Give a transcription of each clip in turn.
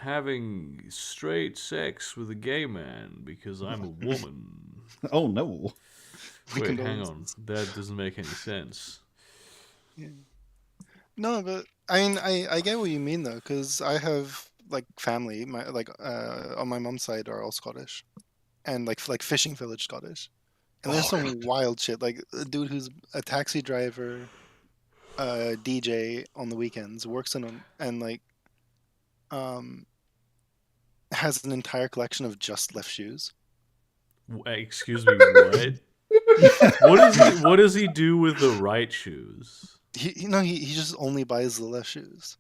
having straight sex with a gay man because I'm a woman. Oh no. Wait, hang on. That doesn't make any sense. Yeah. No, but I mean, I get what you mean though, because I have like family, on my mom's side are all Scottish, and like fishing village Scottish, and there's some wild shit. Like a dude who's a taxi driver, DJ on the weekends, works and like, has an entire collection of just left shoes. Excuse me, what? What does he do with the right shoes? He just only buys the left shoes.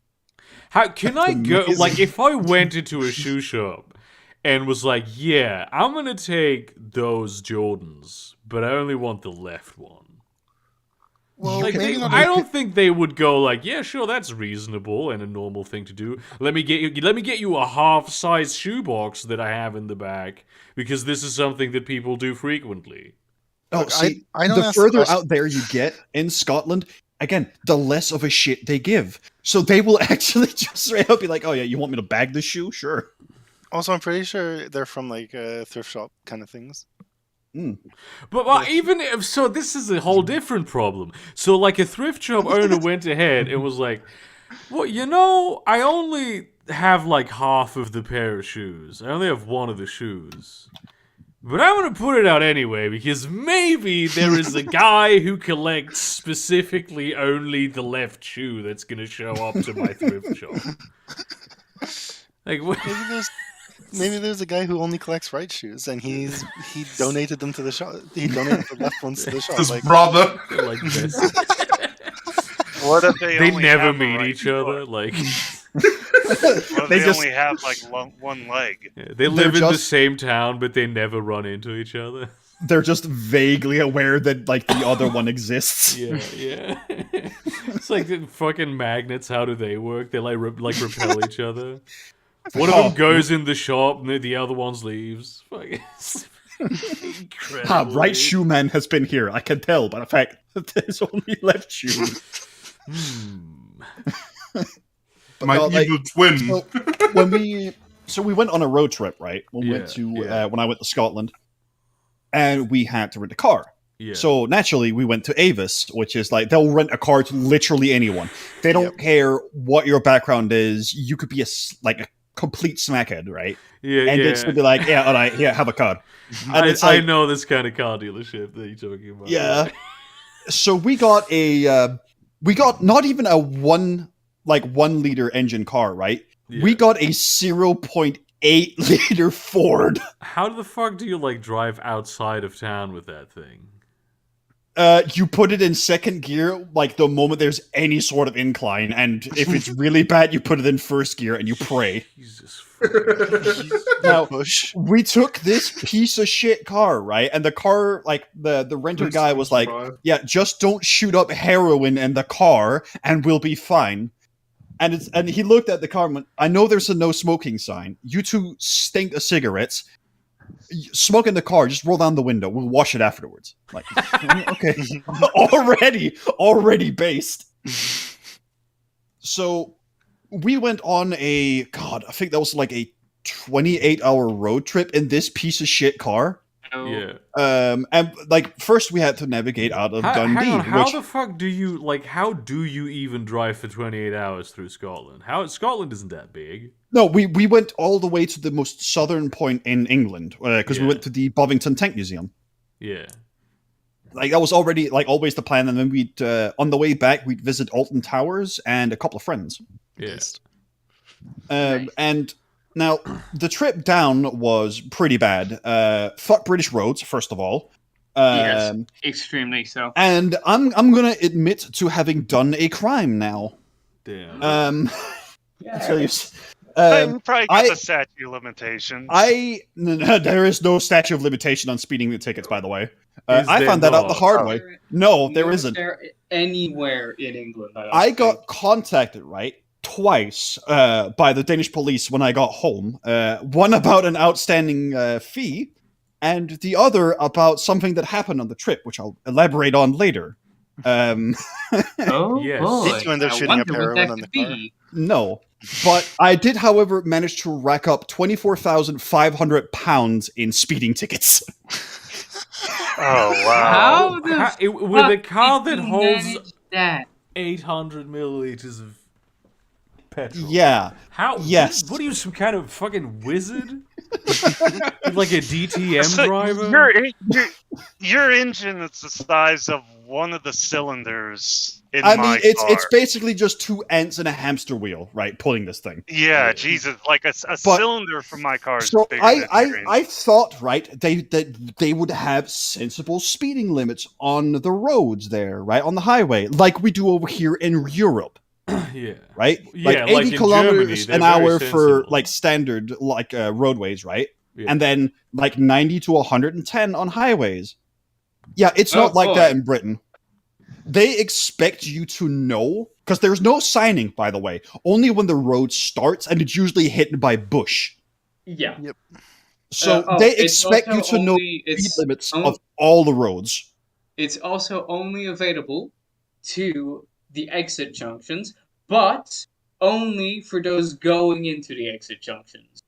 How can I go? Like, if I went into a shoe shop and was like, "Yeah, I'm gonna take those Jordans, but I only want the left one." Well, like, I don't think they would go like, "Yeah, sure, that's reasonable and a normal thing to do. Let me get you a half-size shoebox that I have in the back because this is something that people do frequently." Oh, Look, see, I don't the further out there you get in Scotland, again, the less of a shit they give. So they will actually just straight up be like, "Oh yeah, you want me to bag the shoe? Sure." Also, I'm pretty sure they're from like thrift shop kind of things. But even if so, this is a whole different problem. So, like, a thrift shop owner went ahead and was like, "Well, you know, I only have like half of the pair of shoes. I only have one of the shoes." But I'm going to put it out anyway, because maybe there is a guy who collects specifically only the left shoe that's going to show up to my thrift shop. Like, maybe there's a guy who only collects right shoes, and he donated them to the shop. He donated the left ones to the shop. His brother. Like this. What if They never meet each other? Like... Well, they only have like one leg. Yeah, they live in the same town, but they never run into each other. They're just vaguely aware that like the other one exists. Yeah. It's like the fucking magnets. How do they work? They like repel each other. One of them goes in the shop, and the other one leaves. Incredible. Right shoe man has been here. I can tell by the fact that there's only left shoe. My evil twin. So we went on a road trip, right? When I went to Scotland, and we had to rent a car. Yeah. So naturally, we went to Avis, which is like they'll rent a car to literally anyone. They don't care what your background is. You could be a complete smackhead, right? Yeah, and it's to be like, yeah, all right, here, have a car. And I know this kind of car dealership that you're talking about. Yeah. So we got not even a 1 liter engine car, right? Yeah. We got a 0.8 liter Ford. How the fuck do you like drive outside of town with that thing? You put it in second gear like the moment there's any sort of incline, and if it's really bad, you put it in first gear and you pray. Jesus. Now, we took this piece of shit car, right? And the car, like the renter guy was like, "Yeah, just don't shoot up heroin in the car, and we'll be fine." And he looked at the car and went, "I know there's a no smoking sign. You two stink of cigarettes. Smoke in the car, just roll down the window. We'll wash it afterwards." Like, okay. already based. So we went on I think that was like a 28-hour road trip in this piece of shit car. Yeah. And like first we had to navigate out of Dundee. How the fuck do you how do you even drive for 28 hours through Scotland? Scotland isn't that big. No, we went all the way to the most southern point in England because we went to the Bovington Tank Museum. Yeah. Like that was already like always the plan, and then we'd on the way back we'd visit Alton Towers and a couple of friends. Yes. Nice. And now the trip down was pretty bad. Fuck British roads, first of all. Yes, extremely so. And I'm gonna admit to having done a crime now. Damn. Probably got the statute of limitations. There is no statute of limitation on speeding the tickets, by the way. I found that out the hard way. No, there isn't. Anywhere in England. I got contacted, right, twice by the Danish police when I got home. One about an outstanding fee, and the other about something that happened on the trip, which I'll elaborate on later. Oh, yes. boy. Did you end up shooting up heroin on the car? No. But I did, however, manage to rack up £24,500 in speeding tickets. Oh wow! With a car that did you holds manage that? 800 milliliters of petrol. Yeah. How? Yes. What are you, some kind of fucking wizard? Like a DTM So driver? your engine is the size of one of the cylinders in I my mean, it's car. basically just 2 ants and a hamster wheel, right? Pulling this thing. Yeah, Jesus, like a cylinder from my car is So bigger than your I engine. thought, right, that they would have sensible speeding limits on the roads there, right, on the highway, like we do over here in Europe. Yeah. Right? Yeah, like 80 in kilometers Germany, an they're hour very for sensible. like standard like roadways, right? Yeah. And then like 90 to 110 on highways. Yeah, it's not like that in Britain. They expect you to know, because there's no signing, by the way, only when the road starts, and it's usually hidden by bush. Yeah. Yep. So they expect you to know speed limits of all the roads. It's also only available to the exit junctions, but only for those going into the exit junctions.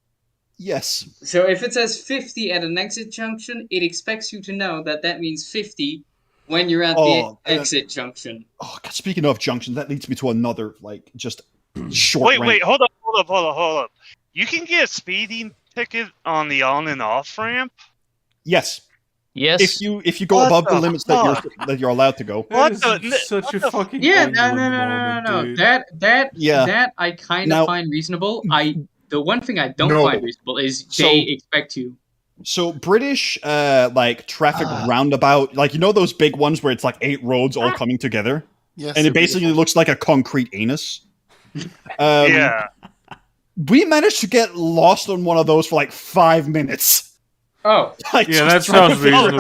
Yes. So if it says 50 at an exit junction, it expects you to know that that means 50 when you're at the exit junction. Oh, God, speaking of junctions, that leads me to another, like, just short rant. Wait, hold up. You can get a speeding ticket on the on and off ramp? Yes. Yes. If you go above the limits that you're allowed to go. Such a fucking no. dude. That I kind of find reasonable. The one thing I don't find reasonable is they expect you. So British like traffic roundabout, like, you know those big ones where it's like 8 roads all coming together? Yes. And it basically looks like a concrete anus. Yeah. We managed to get lost on one of those for like 5 minutes. Oh. Like, yeah, that sounds reasonable.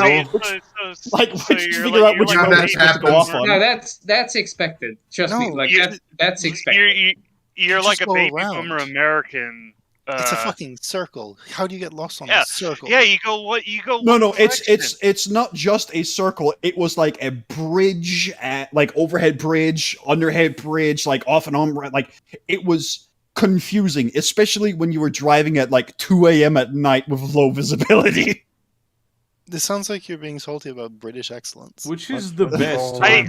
Like, figure out which road that's supposed to go off on. No, that's expected. Trust me, like that's expected. You're like a go baby around. boomer American. It's a fucking circle. How do you get lost on a circle? Yeah, you go what? You go. No, it's not just a circle. It was like a bridge, like overhead bridge, underhead bridge, like off and on. Like, it was confusing, especially when you were driving at like 2 a.m. at night with low visibility. This sounds like you're being salty about British excellence. Which is the best. I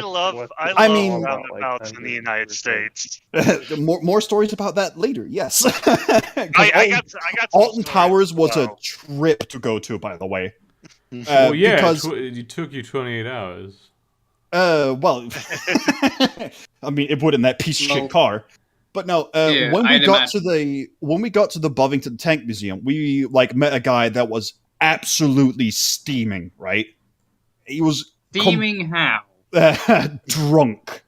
love roundabouts in the United States. More stories about that later. Yes. I got Alton Towers was a trip to go to, by the way. Well, yeah, because it took you 28 hours. Well, I mean, it would in that piece of shit car. But no, when we got to the Bovington Tank Museum, we like met a guy that was absolutely steaming. Right? He was steaming how? Drunk.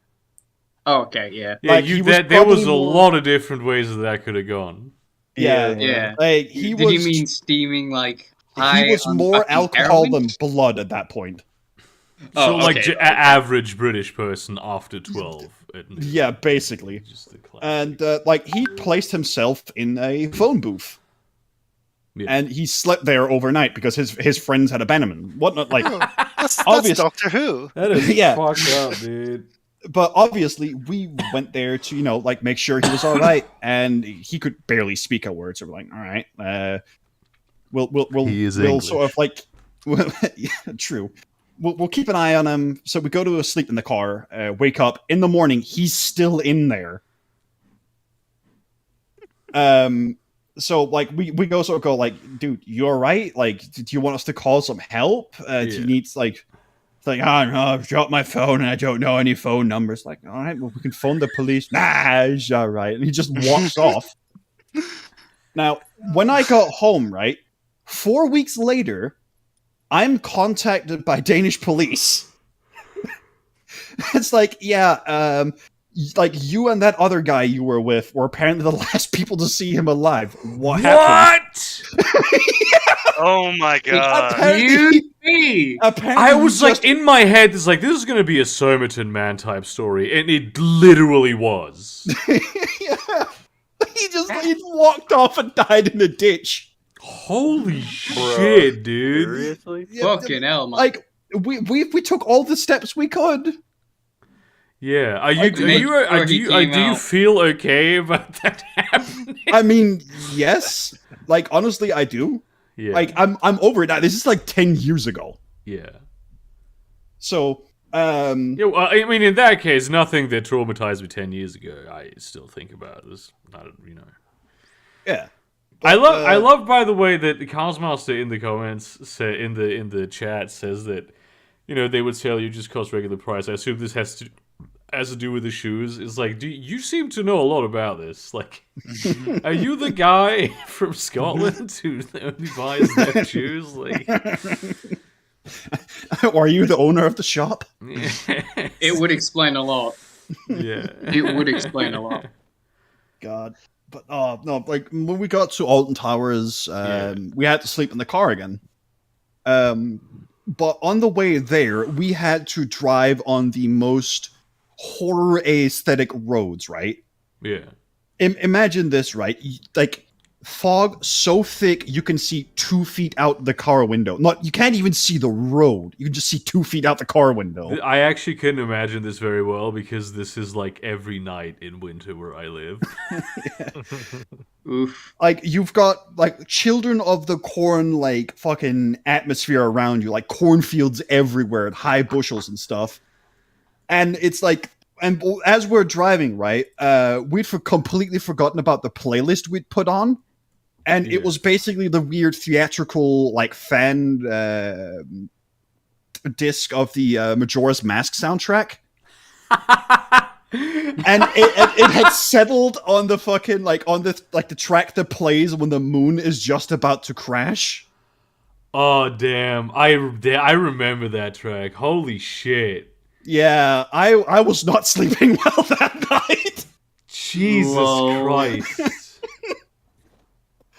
Oh, okay, yeah. Yeah, like, there was a lot of different ways that could have gone. Yeah. Like, Did you mean steaming like? He was more alcohol than blood at that point. So, average British person after 12. Yeah, basically. And, like, he placed himself in a phone booth. Yeah. And he slept there overnight because his friends had abandoned him. Whatnot, like... that's Doctor Who. That is fucked up, dude. But obviously, we went there to, you know, like, make sure he was all right. And he could barely speak a word, so we're like, all right, we'll sort of, like... yeah, true. We'll keep an eye on him. So we go to sleep in the car, wake up. In the morning, he's still in there. So, like, we go sort of go, like, dude, you all right? Like, do you want us to call some help? Do you need, like... It's like, oh, no, I've dropped my phone and I don't know any phone numbers. Like, all right, well, we can phone the police. Nah, it's all right. And he just walks off. Now, when I got home, right, 4 weeks later... I'm contacted by Danish police. It's like, yeah, like, you and that other guy you were with were apparently the last people to see him alive. What happened? Yeah. Oh my god. Apparently, I was like, in my head, it's like, this is going to be a Somerton Man type story, and it literally was. Yeah. He walked off and died in a ditch. Holy shit, dude! Seriously? Fucking hell, man. Like, we took all the steps we could. Yeah. Are you? Like, Do you feel okay about that happening? I mean, yes. Like, honestly, I do. Yeah. Like, I'm over it now. This is like 10 years ago. Yeah. So, Yeah, well, I mean, in that case, nothing that traumatized me 10 years ago, I still think about. yeah. I love, by the way, that the Cosmaster in the comments in the chat says that, they would sell you just cost regular price. I assume this has to do with the shoes. It's like, you seem to know a lot about this. Like, are you the guy from Scotland who only buys their shoes? Like, or are you the owner of the shop? It would explain a lot. Yeah. It would explain a lot. God. But, no, like, when we got to Alton Towers, we had to sleep in the car again. But on the way there, we had to drive on the most horror aesthetic roads, right? Yeah. Imagine this, right? Like, fog so thick you can see 2 feet out the car window. You can't even see the road. You can just see 2 feet out the car window. I actually couldn't imagine this very well because this is like every night in winter where I live. Oof. Like, you've got, like, children of the corn, like, fucking atmosphere around you. Like, cornfields everywhere and high bushels and stuff. And it's like... And as we're driving, right, we'd completely forgotten about the playlist we'd put on. And it was basically the weird theatrical, like, fan disc of the Majora's Mask soundtrack. And it had settled on the fucking, like, on the track that plays when the moon is just about to crash. Oh, damn. I remember that track. Holy shit. Yeah, I was not sleeping well that night. Jesus Christ.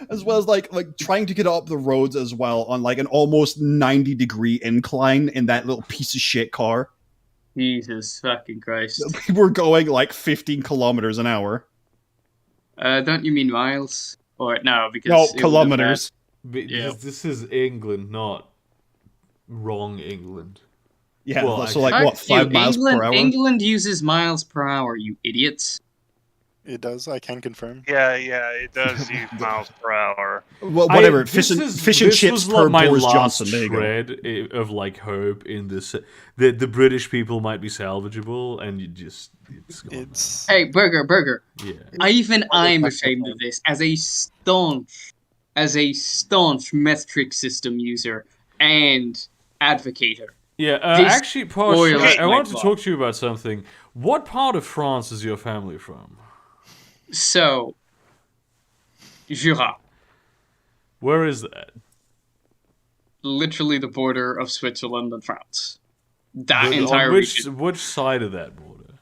As well as like trying to get up the roads as well on like an almost 90-degree incline in that little piece of shit car. Jesus fucking Christ. We were going like 15 kilometers an hour. Don't you mean miles? Or no, because no, kilometers. This is England, not wrong England. Yeah, well, so like what, 5 miles per hour? England uses miles per hour, you idiots. It does, I can confirm. Yeah, it does use miles per hour. Well, whatever. Fish and chips per Boris Johnson. There you go. Shred of like hope in this that the British people might be salvageable, and you just it's hey, burger. Yeah. I'm ashamed of this as a staunch metric system user and advocator. Yeah, actually, Posh, I want to talk to you about something. What part of France is your family from? So, Jura. Where is that? Literally the border of Switzerland and France. That entire region. Which side of that border?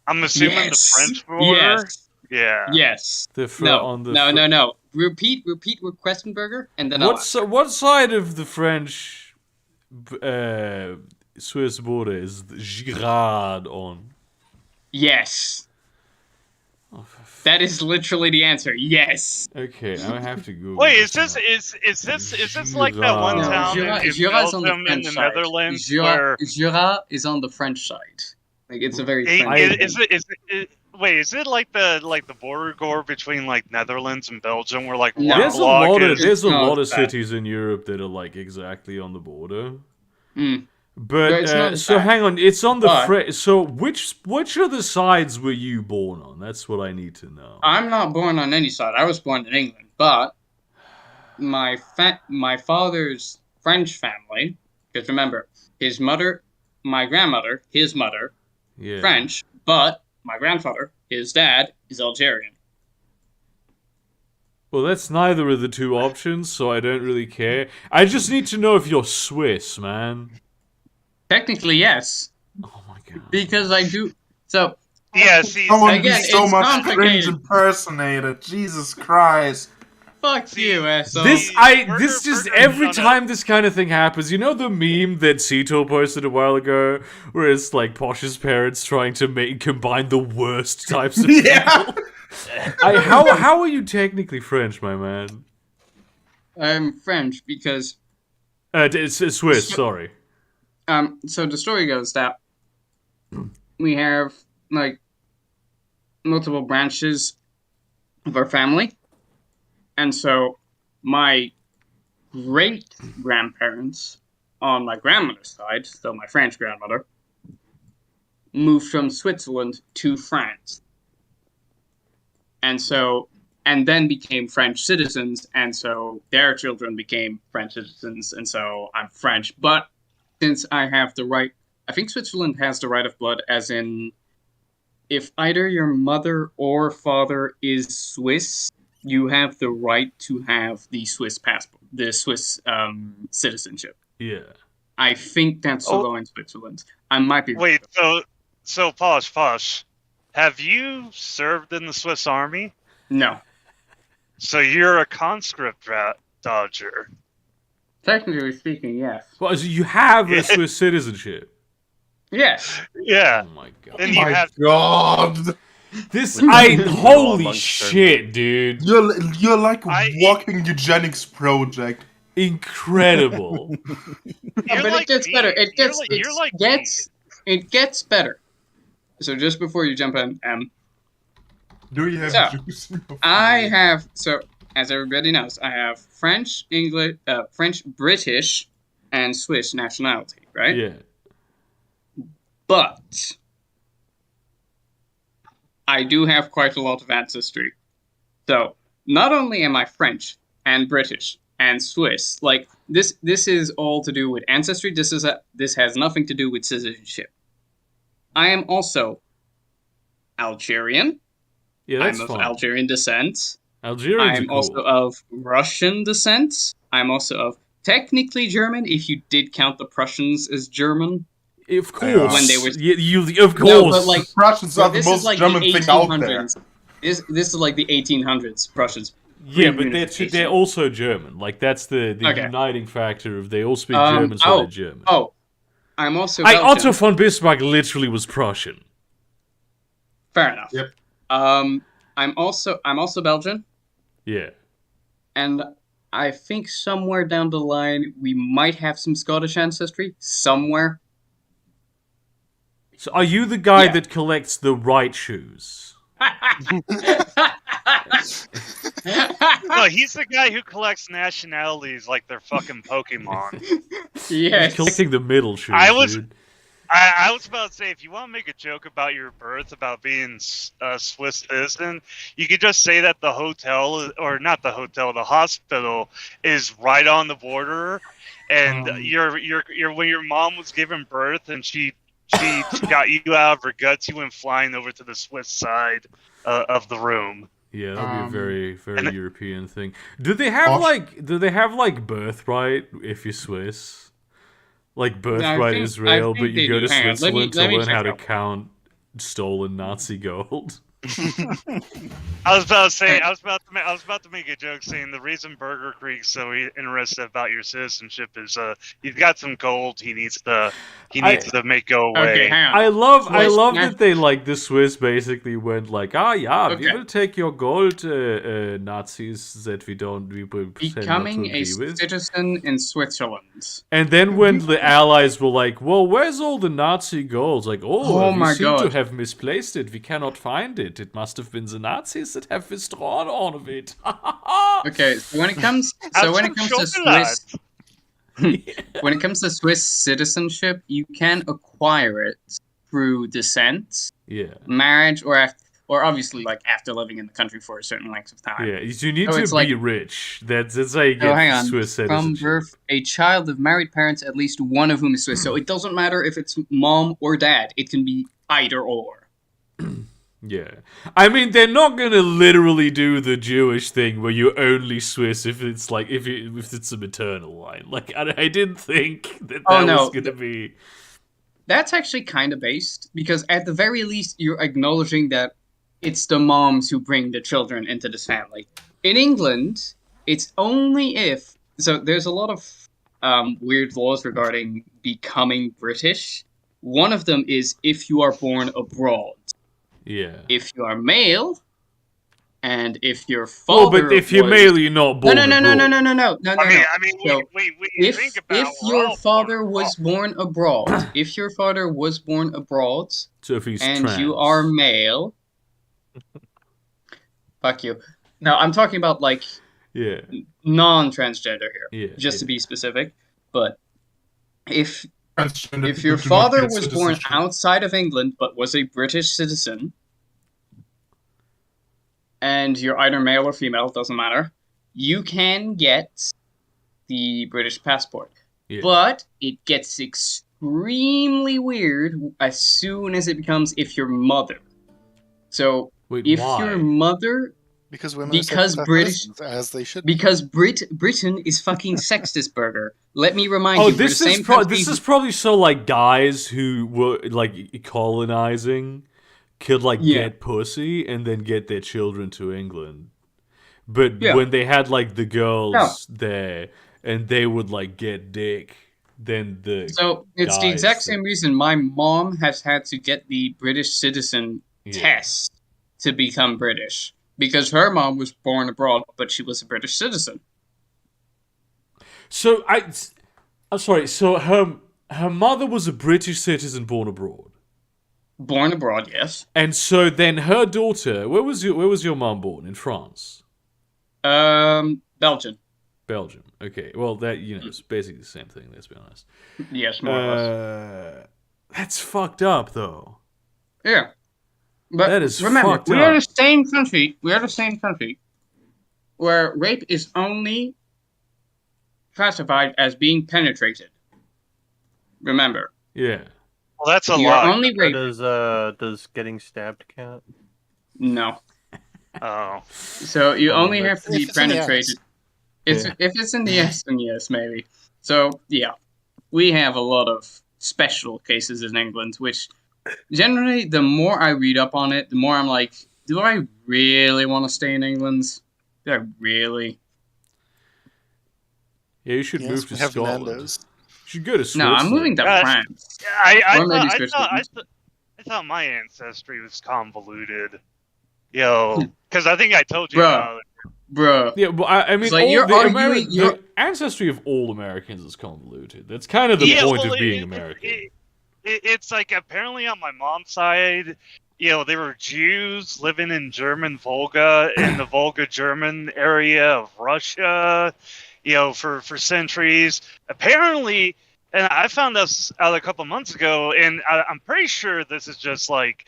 I'm assuming the French border? Yes. Yeah. Yes. No. Repeat with Questenberger, and then what side of the French Swiss border is Girard on? Yes. Oh, that is literally the answer. Yes. Okay, I have to Google. Wait, is this like that one town in Belgium in the Netherlands where Jura is on the French side? Like it's a very French Wait, is it like the border gore between like Netherlands and Belgium, where like there's a lot of cities in Europe that are like exactly on the border. Mm. But so hang on, it's on the so which of the sides were you born on? That's what I need to know. I'm not born on any side. I was born in England, but my father's French family. Because remember, his mother, my grandmother, his mother, French, but my grandfather, his dad, is Algerian. Well, that's neither of the two options, so I don't really care. I just need to know if you're Swiss, man. Technically, yes. Oh my god. Because I do. So. Yeah, see, someone be so much cringe impersonator. Jesus Christ. Fuck you, asshole. This just every time this kind of thing happens, you know the meme that Cito posted a while ago, where it's like Posh's parents trying to combine the worst types of people. How are you technically French, my man? I'm French because it's Swiss. Sorry. So the story goes that we have like multiple branches of our family, and so my great grandparents on my grandmother's side, so my French grandmother, moved from Switzerland to France. And then became French citizens, and so their children became French citizens, and so I'm French. But since I have the right, I think Switzerland has the right of blood, as in, if either your mother or father is Swiss, you have the right to have the Swiss passport, the Swiss citizenship. Yeah. I think that's the law in Switzerland. I might be. Wait, so Posh, have you served in the Swiss Army? No. So you're a conscript dodger. Technically speaking, yes. Well, so you have a Swiss citizenship. Yes. Yeah. Oh my god. And you have God. Holy shit, dude. You're like walking eugenics project. Incredible. But like it gets me. better. It gets better. So just before you jump in, Do you have juice? As everybody knows, I have French, English, French, British, and Swiss nationality, right? Yeah. But I do have quite a lot of ancestry. So not only am I French and British and Swiss, like this is all to do with ancestry. This has nothing to do with citizenship. I am also Algerian. Yeah, that's I'm fine. of Algerian descent. Algerians I'm are cool. also of Russian descent. I'm also of technically German, if you did count the Prussians as German. Of course. When they were... of course. No, but like... Prussians are the this most is like German the thing out there. 1800s. This is like the 1800s, Prussians. Yeah, but they're also German. Like, that's the uniting factor of they all speak German, so they're German. Oh, I'm also Belgian. Otto von Bismarck literally was Prussian. Fair enough. Yep. I'm also Belgian. Yeah. And I think somewhere down the line we might have some Scottish ancestry. Somewhere. So are you the guy that collects the right shoes? No, he's the guy who collects nationalities like they're fucking Pokemon. Yes. He's collecting the middle shoes, dude. I was about to say, if you want to make a joke about your birth, about being a Swiss citizen, you could just say that the hotel, or not the hotel, the hospital is right on the border, and when your mom was giving birth and she got you out of her guts, you went flying over to the Swiss side of the room. Yeah, that'd be a very, very European thing. Do they have like birthright if you're Swiss? Like birthright Israel, but you go to Switzerland to learn how to count stolen Nazi gold. I was about to make a joke saying the reason Burger Creek's so interested about your citizenship is you've got some gold he needs to make go away. Okay, hang on. I love that they like the Swiss basically went like, we will take your gold, Nazis that we becoming a citizen in Switzerland. And then when the Allies were like, well, where's all the Nazi gold? Like, we seem to have misplaced it. We cannot find it. It must have been the Nazis that have withdrawn all of it. Okay, so when it comes to Swiss citizenship, you can acquire it through descent, marriage, or obviously like after living in the country for a certain length of time. Yeah, you need to be rich. That's how you get Swiss citizenship. From birth, a child of married parents, at least one of whom is Swiss. So it doesn't matter if it's mom or dad. It can be either or. Yeah. I mean, they're not gonna literally do the Jewish thing where you're only Swiss if it's like if it's a maternal line. Like I didn't think that was gonna be. That's actually kind of based, because at the very least you're acknowledging that it's the moms who bring the children into this family. In England, it's only if there's a lot of weird laws regarding becoming British. One of them is if you are born abroad. Yeah. If you are male, And if your Well, father but if you're male, you're not born no. I mean, So we if think about your father was born abroad, if your father was born abroad, so if he's and trans. you are male, fuck you. No, I'm talking about like non-transgender here, just to be specific. But if your father was born outside of England but was a British citizen, and you're either male or female, doesn't matter, you can get the British passport. Yeah. But it gets extremely weird as soon as it becomes if your mother. So wait, if why? your mother... Because women because are British, as they should. Because Britain is fucking sexist burger. Let me remind you. This is probably so like guys who were like colonizing could like get pussy and then get their children to England. But when they had like the girls there and they would like get dick, then it's the exact same reason my mom has had to get the British citizen test to become British. Because her mom was born abroad, but she was a British citizen. So I'm sorry. So her mother was a British citizen born abroad. Born abroad, yes. And so then her daughter, where was your mom born? In France? Belgium. Belgium. Okay. Well, that it's basically the same thing. Let's be honest. Yes, more or less. That's fucked up, though. Yeah. But that is remember, fucked we up. are the same country. We are the same country where rape is only classified as being penetrated. Remember. Yeah. Well, that's a lie. Only rape. Does getting stabbed count? No. Oh. So you only have to be penetrated. If it's in the ass, then yes, maybe. So yeah, we have a lot of special cases in England, which. Generally, the more I read up on it, the more I'm like, do I really want to stay in England? Do I really? Yeah, you should move to Scotland. Nando's. You should go to No, Switzerland. I'm moving to France. I thought my ancestry was convoluted. Because I think I told you about it. Bruh. Yeah, but I mean, like the ancestry of all Americans is convoluted. That's kind of the point of being American. It's like apparently on my mom's side, they were Jews living in German Volga, in the Volga German area of Russia, for centuries. Apparently, and I found this out a couple months ago, and I'm pretty sure this is just like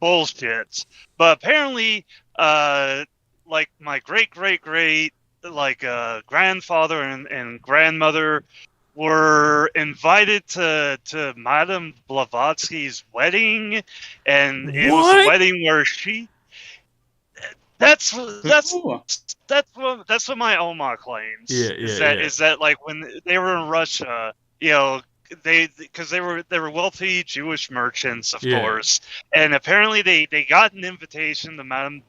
bullshit. But apparently, like my great grandfather and grandmother were invited to Madame Blavatsky's wedding, and it was a wedding where she. That's what my Oma claims. Is that like when they were in Russia, because they were wealthy Jewish merchants, of course, and apparently they got an invitation to Madame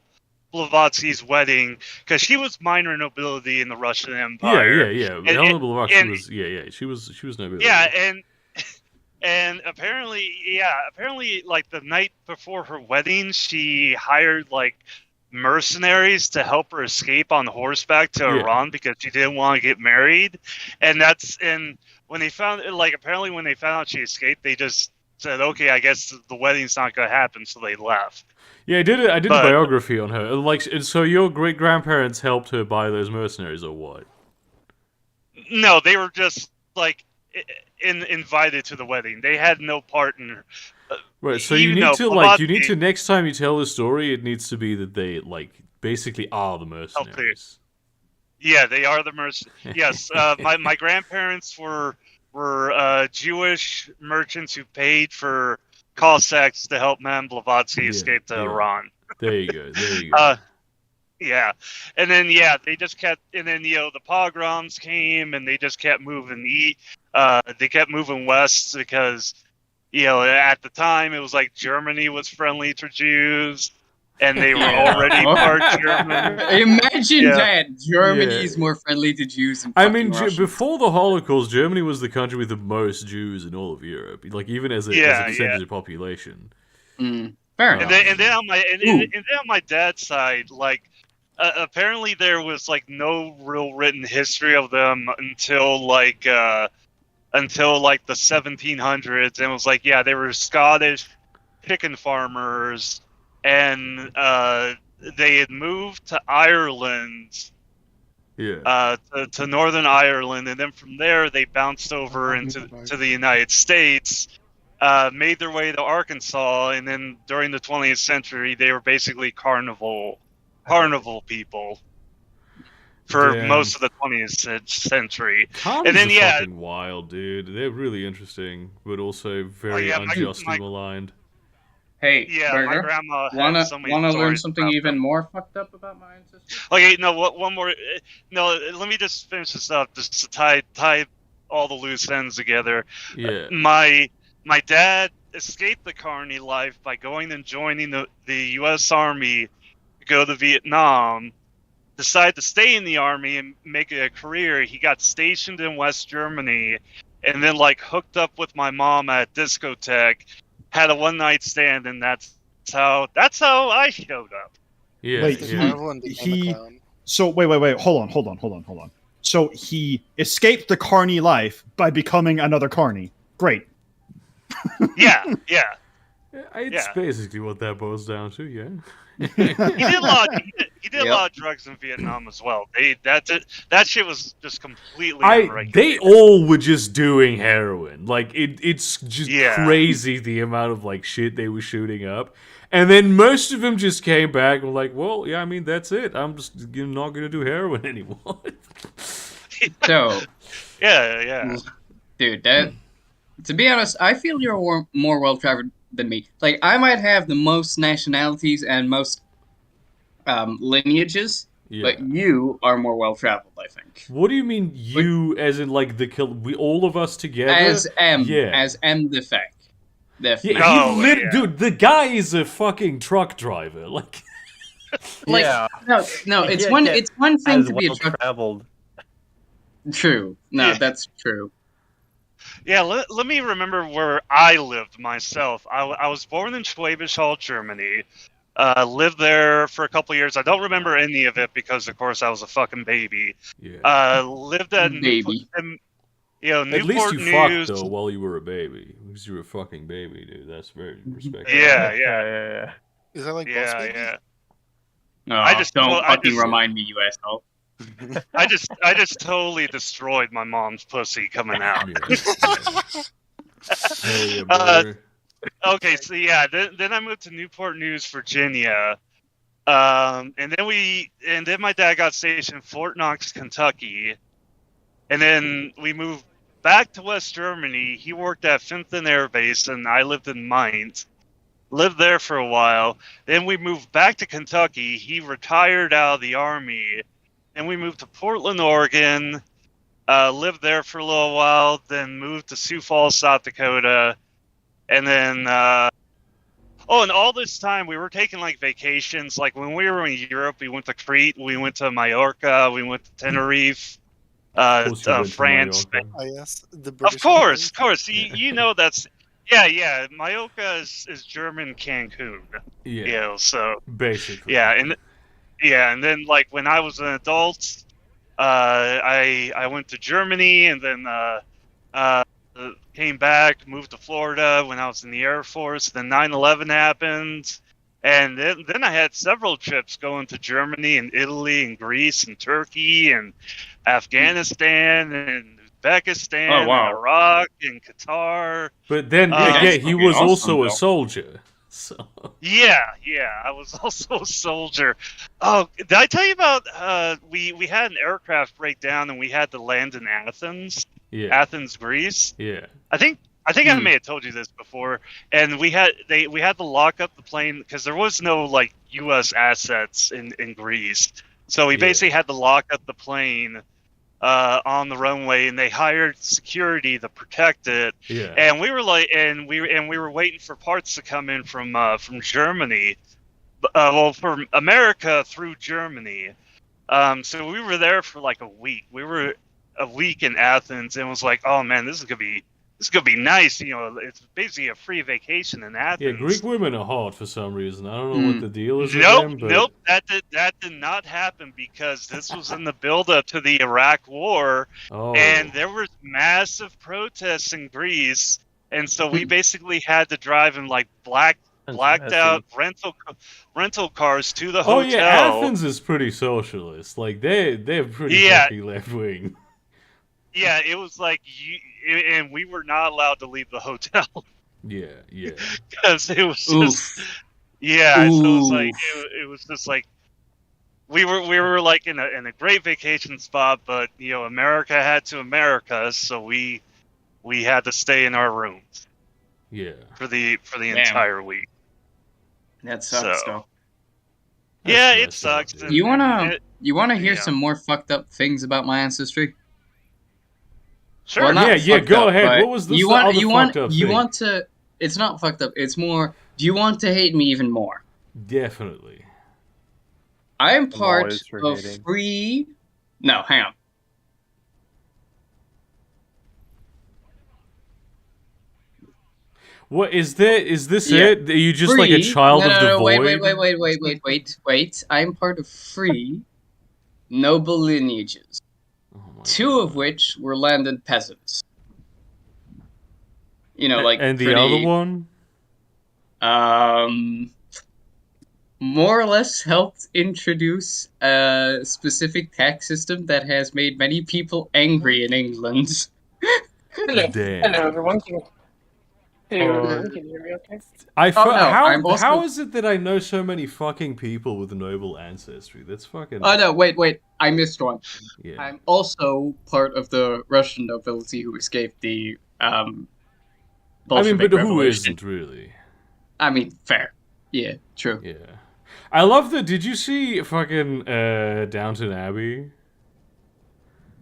Blavatsky's wedding because she was minor nobility in the Russian Empire. Helena Blavatsky she was nobility. Yeah, and apparently, like the night before her wedding, she hired like mercenaries to help her escape on horseback to Iran because she didn't want to get married. And when they found apparently when they found out she escaped, they just said, okay, I guess the wedding's not going to happen, so they left. Yeah, I did a biography on her. So your great grandparents helped her buy those mercenaries, or what? No, they were just invited to the wedding. They had no part in. Right, so you need to next time you tell the story, it needs to be that they basically are the mercenaries. Yeah, they are the mercenaries. Yes, my grandparents were Jewish merchants who paid for Cossacks to help Madame Blavatsky escape to Iran. There you go. Yeah, and then they just kept, and then the pogroms came, and they just kept moving they kept moving west because at the time it was like Germany was friendly to Jews, and they were already part German. Imagine that Germany is more friendly to Jews than before the Holocaust, Germany was the country with the most Jews in all of Europe, even as a percentage of population. Fair enough. And then on my dad's side, like apparently there was like no real written history of them until the 1700s, and it was like, yeah, they were Scottish chicken farmers, and they had moved to Ireland. Yeah. To Northern Ireland, and then from there they bounced over into the United States, made their way to Arkansas, and then during the 20th century they were basically carnival people for most of the 20th century. Carnivals and then are fucking wild, dude. They're really interesting, but also very unjustly maligned. Hey, yeah, Burger, my grandma wanna learn something even more fucked up about my ancestors? Okay, no, one more. No, let me just finish this up, just to tie all the loose ends together. Yeah. My dad escaped the carny life by going and joining the U.S. Army to go to Vietnam. Decided to stay in the Army and make it a career. He got stationed in West Germany, and then like hooked up with my mom at a discotheque. Had a one-night stand, and that's how I showed up. Yeah. Wait, So wait. Hold on. So he escaped the carny life by becoming another carny. Great. Yeah. It's basically what that boils down to, yeah. He did a lot of drugs in Vietnam as well. That shit was just completely unregulated. They all were just doing heroin. Like it's just crazy the amount of like shit they were shooting up. And then most of them just came back and were like, well, yeah, I mean, that's it. I'm just not going to do heroin anymore. So, yeah. Dude, to be honest, I feel you're more well-traveled than me. Like, I might have the most nationalities and most lineages, but you are more well-traveled, I think. What do you mean you, as in, like, we all of us together? As M the fact. Dude, the guy is a fucking truck driver. Like, no, it's one thing to be a truck traveled. True. No, that's true. Yeah, let me remember where I lived myself. I was born in Schwäbisch Hall, Germany. Lived there for a couple years. I don't remember any of it because, of course, I was a fucking baby. Yeah. Lived at baby. Newport at least you News. fucked though while you were a baby. Because you were a fucking baby, dude. That's very respectful. Yeah. Is that like Boss Baby? Yeah. No, don't remind me, you asshole. I just totally destroyed my mom's pussy coming out. Okay, so then I moved to Newport News, Virginia, and then my dad got stationed in Fort Knox, Kentucky, and then we moved back to West Germany. He worked at Finton Air Base, and I lived in Mainz. Lived there for a while. Then we moved back to Kentucky. He retired out of the Army. Then we moved to Portland, Oregon. Lived there for a little while. Then moved to Sioux Falls, South Dakota. And then, and all this time we were taking like vacations. Like when we were in Europe, we went to Crete, we went to Mallorca, we went to Tenerife, France. Yes, the British of course. You know that's Mallorca is German Cancun. Yeah. So basically. Yeah, and then like when I was an adult, I went to Germany, and then came back, moved to Florida when I was in the Air Force. Then 9/11 happened, and then I had several trips going to Germany and Italy and Greece and Turkey and Afghanistan and Uzbekistan and Iraq and Qatar. But then he was also a soldier. So yeah, I was also a soldier. Oh, did I tell you about we had an aircraft breakdown and we had to land in Athens? Yeah. Athens, Greece. Yeah. I think I may have told you this before. And we had to lock up the plane because there was no like U.S. assets in Greece. So we basically had to lock up the plane on the runway, and they hired security to protect it. Yeah. And we were like, we were waiting for parts to come in from Germany, from America through Germany. So we were there for like a week. We were a week in Athens, and it was like, oh man, this is gonna be this is gonna be nice. You know, it's basically a free vacation in Athens. Yeah, Greek women are hot for some reason. I don't know what the deal is with Nope, them, but nope, that did not happen because this was in the build-up to the Iraq War, and there was massive protests in Greece, and so we basically had to drive in like blacked out rental cars to the hotel. Oh yeah, Athens is pretty socialist. Like they're pretty fucking left wing. Yeah, it was like and we were not allowed to leave the hotel. Yeah. Because it was just, yeah. So it was like it was just like we were like in a great vacation spot, but you know, America had to America, so we had to stay in our rooms. Yeah. For the entire week. That sucks, though. Yeah, it sucks. You wanna hear some more fucked up things about my ancestry? Sure. Well, yeah. Go ahead. What was the fucked up thing? You want to? It's not fucked up. It's more. Do you want to hate me even more? Definitely. I am part of free. No, hang on. What is there? Is this it? Are you just like a child of the void? Wait. I'm part of free noble lineages. Two of which were landed peasants. You know, like and the other one? More or less helped introduce a specific tax system that has made many people angry in England. Hello, everyone. Can you hear me okay? How is it that I know so many fucking people with noble ancestry? That's fucking... Oh no, wait, I missed one. Yeah. I'm also part of the Russian nobility who escaped the Bolshevik but who Revolution. isn't really? I mean, fair. Yeah, true. Yeah. I love the... Did you see fucking Downton Abbey?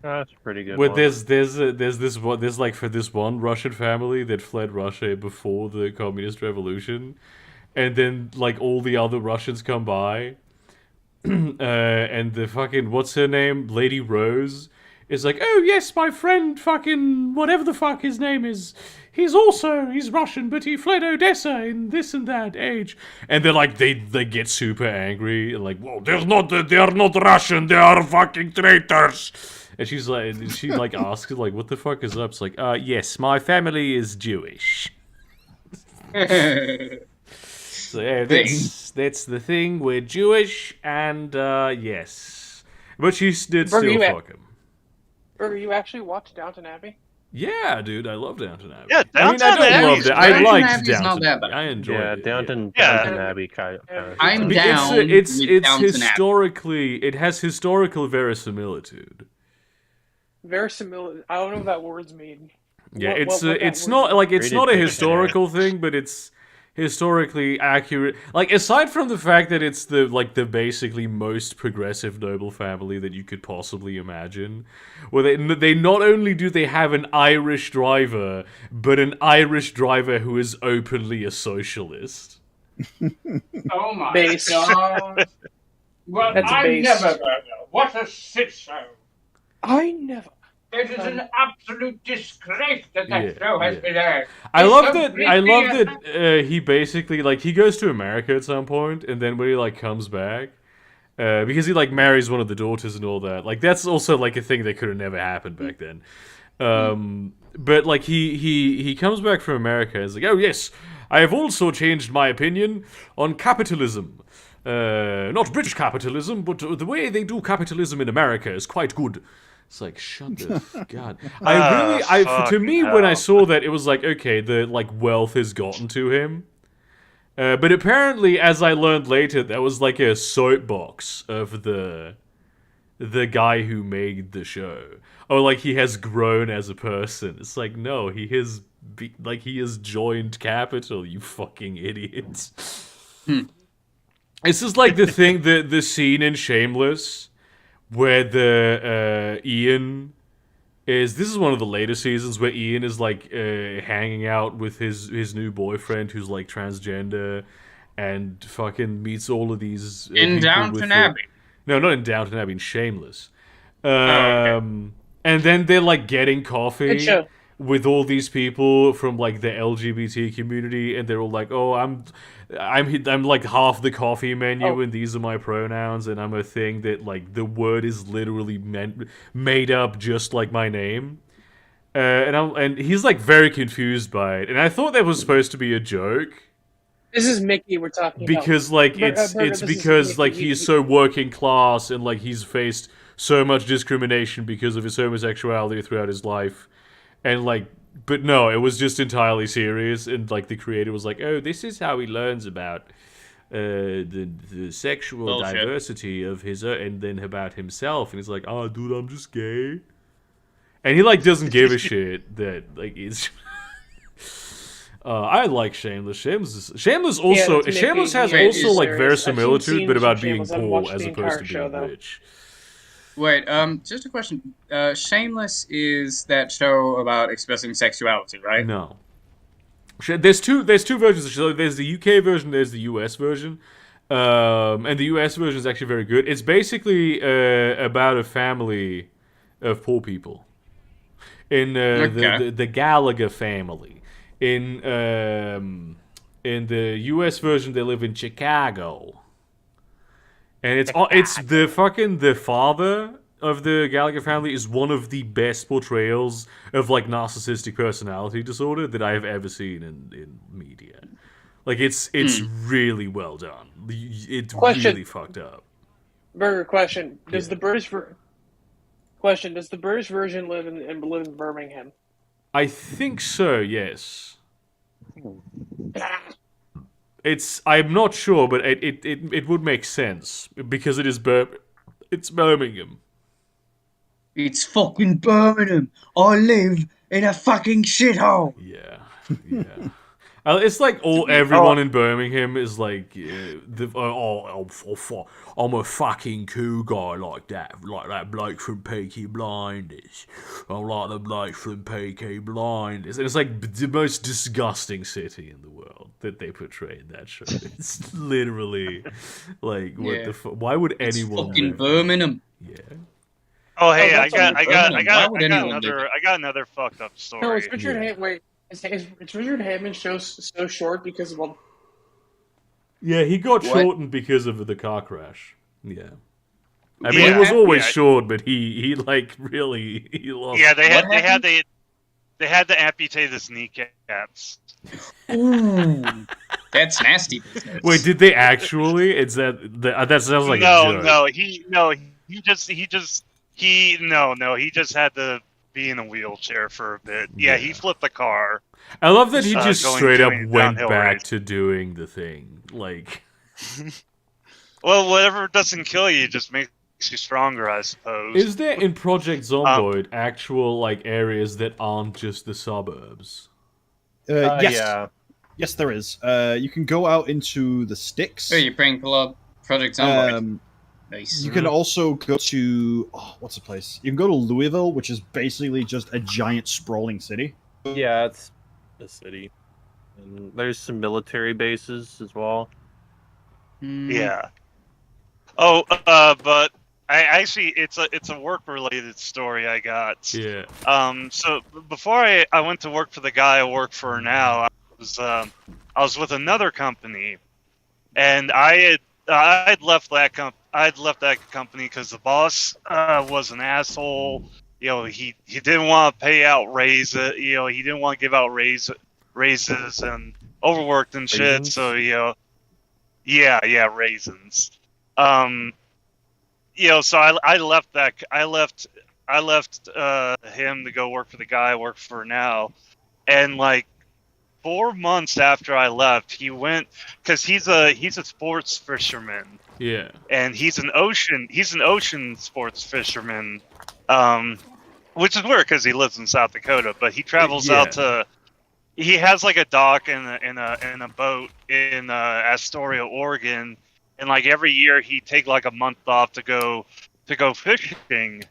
That's pretty good. Where there's like for this one Russian family that fled Russia before the communist revolution, and then like all the other Russians come by, and the fucking what's her name, Lady Rose, is like, oh yes, my friend fucking whatever the fuck his name is, he's Russian, but he fled Odessa in this and that age, and they're like they get super angry and like, well, they are not Russian, they are fucking traitors. And she asks, like, what the fuck is up? It's like, yes, my family is Jewish. So, yeah, that's the thing. We're Jewish, and, yes. But she did still fuck him. Burger, you actually watched Downton Abbey? Yeah, dude, I love Downton Abbey. Yeah, Downton Abbey. I liked Downton Downton Abbey. I enjoyed it. Downton Abbey kind of. I'm down. It's Downton historically, it has historical verisimilitude. Verisimilitude. I don't know what that word's mean. Yeah, it's not a historical thing, but it's historically accurate. Like, aside from the fact that it's the basically most progressive noble family that you could possibly imagine, where they not only do they have an Irish driver, but an Irish driver who is openly a socialist. Oh my Base. god! Well, That's I base. never heard of. What a shit show! I never. It is an absolute disgrace that show has been aired. I love that he basically, like, he goes to America at some point, and then when he, like, comes back, because he, like, marries one of the daughters and all that, like, that's also, like, a thing that could have never happened back then. But, like, he comes back from America and is like, oh, yes, I have also changed my opinion on capitalism. Not British capitalism, but the way they do capitalism in America is quite good. It's like, shut the god. To me, when I saw that, it was like, okay, the like wealth has gotten to him. But apparently, as I learned later, that was like a soapbox of the guy who made the show. Oh, like he has grown as a person. It's like, no, he has joined capital. You fucking idiots. It's just like the thing, the scene in Shameless, where the Ian is... This is one of the later seasons where Ian is, like, hanging out with his new boyfriend who's, like, transgender and fucking meets all of these... in Downton Abbey. No, not in Downton Abbey, in Shameless. And then they're, like, getting coffee. Good show. with all these people from like the LGBT community, and they're all like, "Oh, I'm like half the coffee menu, and these are my pronouns, and I'm a thing that like the word is literally made up just like my name." And he's like very confused by it, and I thought that was supposed to be a joke. This is Mickey we're talking because about. like Burger, it's this because is like Mickey. he's so working class and like he's faced so much discrimination because of his homosexuality throughout his life, and like but no, it was just entirely serious, and like the creator was like, oh, this is how he learns about the sexual diversity of his and then about himself, and he's like, oh dude, I'm just gay, and he like doesn't give a shit that like it's I like Shameless. Shameless also. Yeah, Shameless has also like verisimilitude, but about being poor as opposed to being rich. Wait, just a question. Shameless is that show about expressing sexuality, right? No. There's two versions of the show. There's the UK version. There's the US version. And the US version is actually very good. It's basically about a family of poor people in the Gallagher family. In the U.S. version, they live in Chicago, and it's the father of the Gallagher family is one of the best portrayals of like narcissistic personality disorder that I have ever seen in media. Like it's really well done. It's really fucked up. Burger question: Does the British version live in Birmingham? I think so, yes. I'm not sure, but it would make sense because it's Birmingham. It's fucking Birmingham. I live in a fucking shithole. Yeah. It's like everyone in Birmingham is like, I'm a fucking cool guy like that bloke from Peaky Blinders. I'm like the bloke from Peaky Blinders. And it's like the most disgusting city in the world that they portray in that show. It's literally like, what the fuck? Why would anyone fucking live Birmingham? Yeah. Oh hey, I got another fucked up story. No, it's Richard. Wait. It's Richard Hammond's show so short because of all... Yeah, he got shortened because of the car crash. Yeah. I mean, he was always short, but he like really he lost. Yeah, they had to amputate his kneecaps. Ooh, that's nasty business. Wait, did they actually? That sounds like a joke. He just had to be in a wheelchair for a bit. Yeah, he flipped the car. I love that he just straight up went back to doing the thing. Like, well, whatever doesn't kill you just makes you stronger, I suppose. Is there in Project Zomboid actual like areas that aren't just the suburbs? Yes. Yeah. Yes, there is. You can go out into the sticks. Oh, you're playing Project Zomboid. Nice. You can also go to what's the place? You can go to Louisville, which is basically just a giant sprawling city. Yeah, it's a city. And there's some military bases as well. Yeah. Oh, but I actually it's a work related story I got. Yeah. So before I went to work for the guy I work for now, I was with another company, and I'd left that company because the boss was an asshole. You know, he didn't want to pay out raises. You know, he didn't want to give out raises and overworked and shit. Raisins? So raisins. So I left him to go work for the guy I work for now, and like 4 months after I left, he went because he's a sports fisherman. Yeah. And he's an ocean sports fisherman, which is weird because he lives in South Dakota, but he travels out to. He has like a dock and a boat in Astoria, Oregon, and like every year he'd take like a month off to go fishing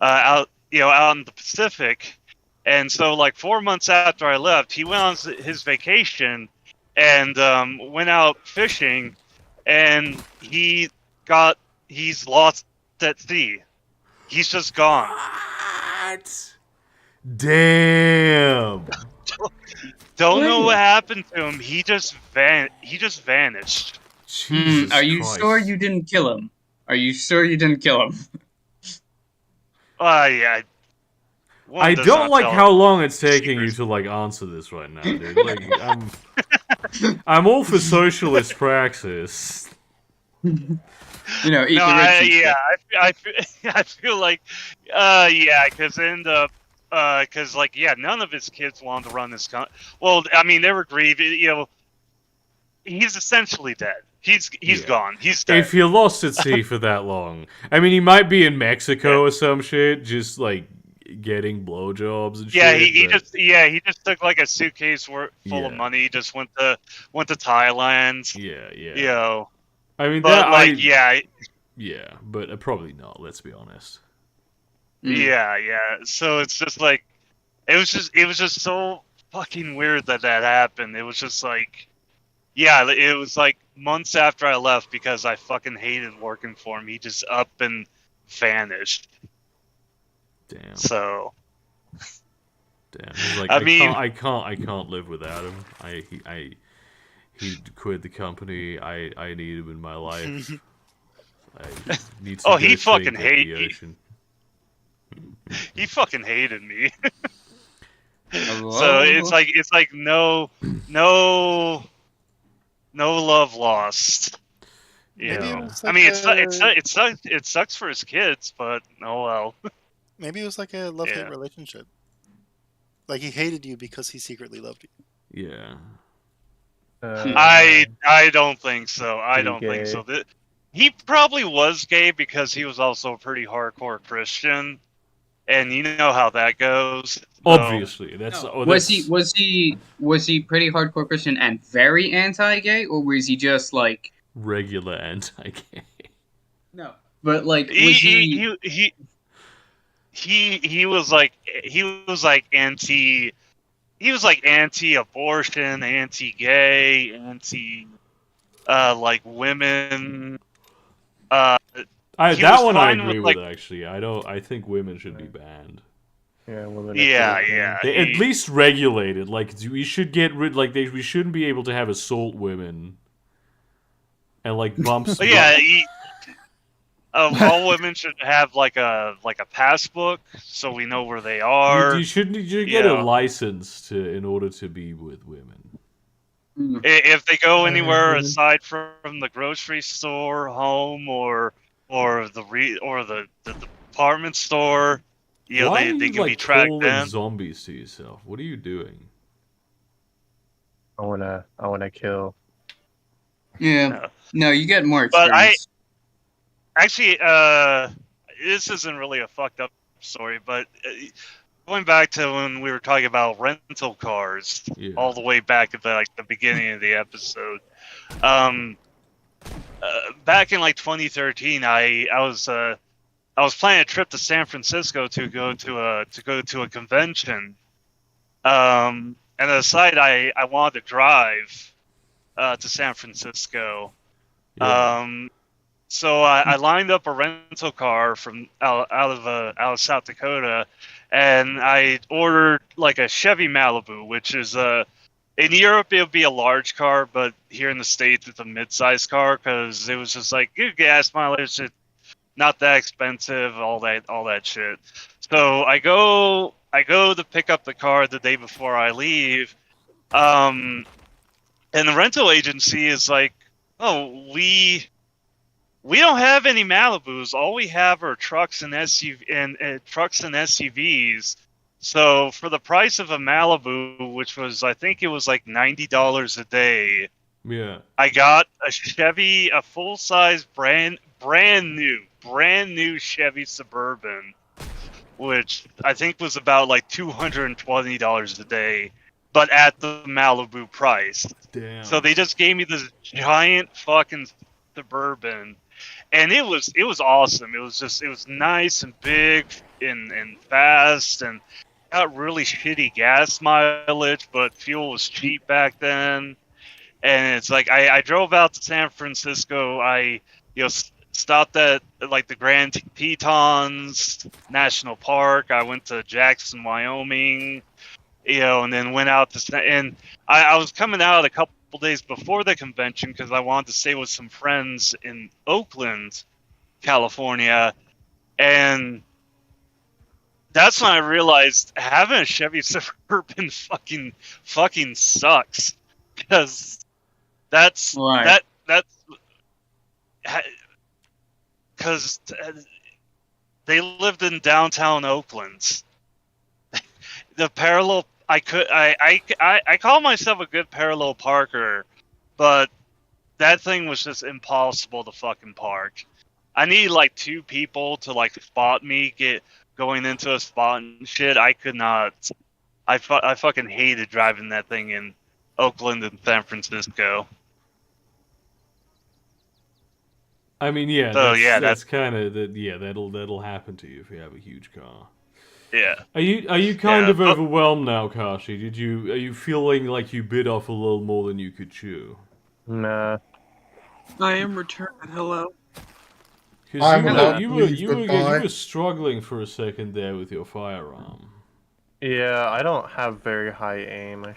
out in the Pacific. And so like 4 months after I left, he went on his vacation and went out fishing, and he's lost at sea. He's just gone. What? Damn. Don't know what happened to him. He just vanished. Jesus Are you Christ. sure you didn't kill him? Are you sure you didn't kill him? Yeah. One I does don't not like tell how long it's taking you secrets. to like answer this right now, dude. Like, I'm all for socialist praxis. You know, eat No, the rich and shit. I feel like, yeah, because because like, yeah, none of his kids wanted to run this Well, I mean, they were grieving. You know, he's essentially dead. He's Yeah. gone. He's dead. If you lost at sea for that long, I mean, he might be in Mexico or some shit, just like getting blowjobs and Yeah, shit. he but- he just took like a suitcase full of Yeah. money. Just went to Thailand. Yeah, yeah. You know, I mean, but that like, yeah, but probably not. Let's be honest. yeah. So it's just like, it was just so fucking weird that happened. It was just like, yeah, it was like months after I left because I fucking hated working for him. He just up and vanished. Damn. So Damn. He's like, I mean- I can't live without him. He quit the company. I need him in my life. I need to Oh, go he think fucking of hate the me. ocean. he fucking hated me. Hello? So it's like no love lost. You Maybe it know? was I mean, like it sucks for his kids, but oh well. Maybe it was like a love-hate Yeah. relationship. Like he hated you because he secretly loved you. Yeah. I don't think so. I Pretty don't think gay. so. He probably was gay because he was also a pretty hardcore Christian, and you know how that goes. So- Obviously, that's No. oh, was that's- he pretty hardcore Christian and very anti-gay, or was he just like regular anti-gay. no? But like, was he was like anti-abortion, anti-gay, anti like women. He that was one I fine agree with, with actually. I think women should be banned. Yeah, women. Yeah. They, at least regulated. Like we should get rid. Like we shouldn't be able to have assault women. And like bumps. But yeah, all women should have like a passbook so we know where they are. You should get a license in order to be with women. If they go anywhere aside from the grocery store, home, or the department store, you know, Why they are you can like be tracked calling down. zombies to yourself? What are you doing? I wanna kill. yeah? No, you get more But experience. Actually, this isn't really a fucked up story, but going back to when we were talking about rental cars, Yeah. all the way back at the beginning of the episode. Back in like 2013, I was planning a trip to San Francisco to go to a convention. And aside, I wanted to drive to San Francisco. Yeah. So I lined up a rental car from out of South Dakota, and I ordered like a Chevy Malibu, which is in Europe it would be a large car, but here in the States it's a mid-sized car because it was just like good gas mileage, it's not that expensive, all that shit. So I go to pick up the car the day before I leave, and the rental agency is like, "Oh, we don't have any Malibus. All we have are trucks and SUVs. So for the price of a Malibu, which was I think it was like $90 a day, Yeah. I got a Chevy, a full size brand new Chevy Suburban, which I think was about like $220 a day, but at the Malibu price. Damn. So they just gave me this giant fucking Suburban, and it was awesome. It was nice and big and fast, and got really shitty gas mileage, but fuel was cheap back then. And it's like I drove out to San Francisco. I stopped at like the Grand Tetons National Park. I went to Jackson, Wyoming, and then went out to. And I was coming out a couple days before the convention because I wanted to stay with some friends in Oakland, California, and that's when I realized having a Chevy Suburban fucking sucks, because that's right. because they lived in downtown Oakland. The parallel, I call myself a good parallel parker, but that thing was just impossible to fucking park. I need like 2 people to like spot me going into a spot and shit. I could not. I fucking hated driving that thing in Oakland and San Francisco. I mean, yeah. So that's kind of that'll happen to you if you have a huge car. Yeah. Are you kind of overwhelmed now, Kashi? Are you feeling like you bit off a little more than you could chew? Nah. I am returned. Hello. Because you were struggling for a second there with your firearm. Yeah, I don't have very high aim. I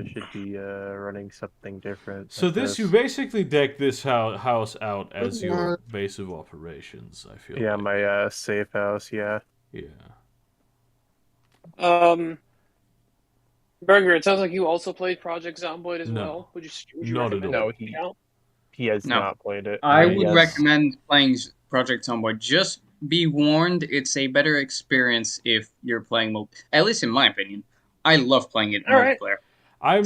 should be running something different. So you basically deck this house out as your base of operations, I feel. Yeah, like. my safe house. Yeah. Yeah. Burger, it sounds like you also played Project Zomboid as well. Would you not recommend at all. it? He has not played it. I would recommend playing Project Zomboid. Just be warned, it's a better experience if you're playing at least in my opinion. I love playing it in multiplayer. I'm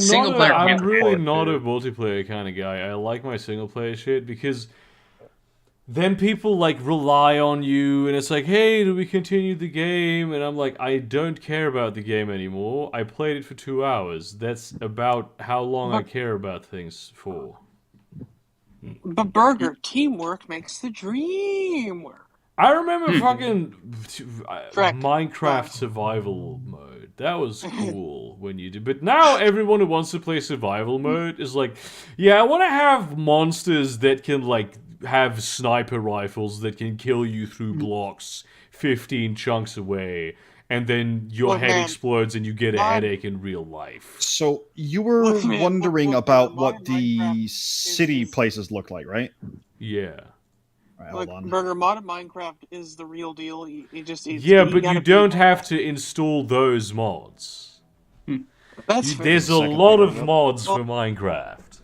really not a multiplayer kind of guy. I like my single player shit because then people like rely on you and it's like, hey, do we continue the game? And I'm like, I don't care about the game anymore. I played it for 2 hours. That's about how long I care about things for. But Burger, teamwork makes the dream work. I remember fucking Minecraft survival mode. That was cool when you did. But now everyone who wants to play survival mode is like, yeah, I want to have monsters that can like have sniper rifles that can kill you through blocks 15 chunks away. And then your head explodes and you get a headache in real life. So you were wondering about what the city places look like, right? Yeah. Right, hold on. Burger, modded Minecraft is the real deal. But you don't have to install those mods. There's a lot of mods for Minecraft.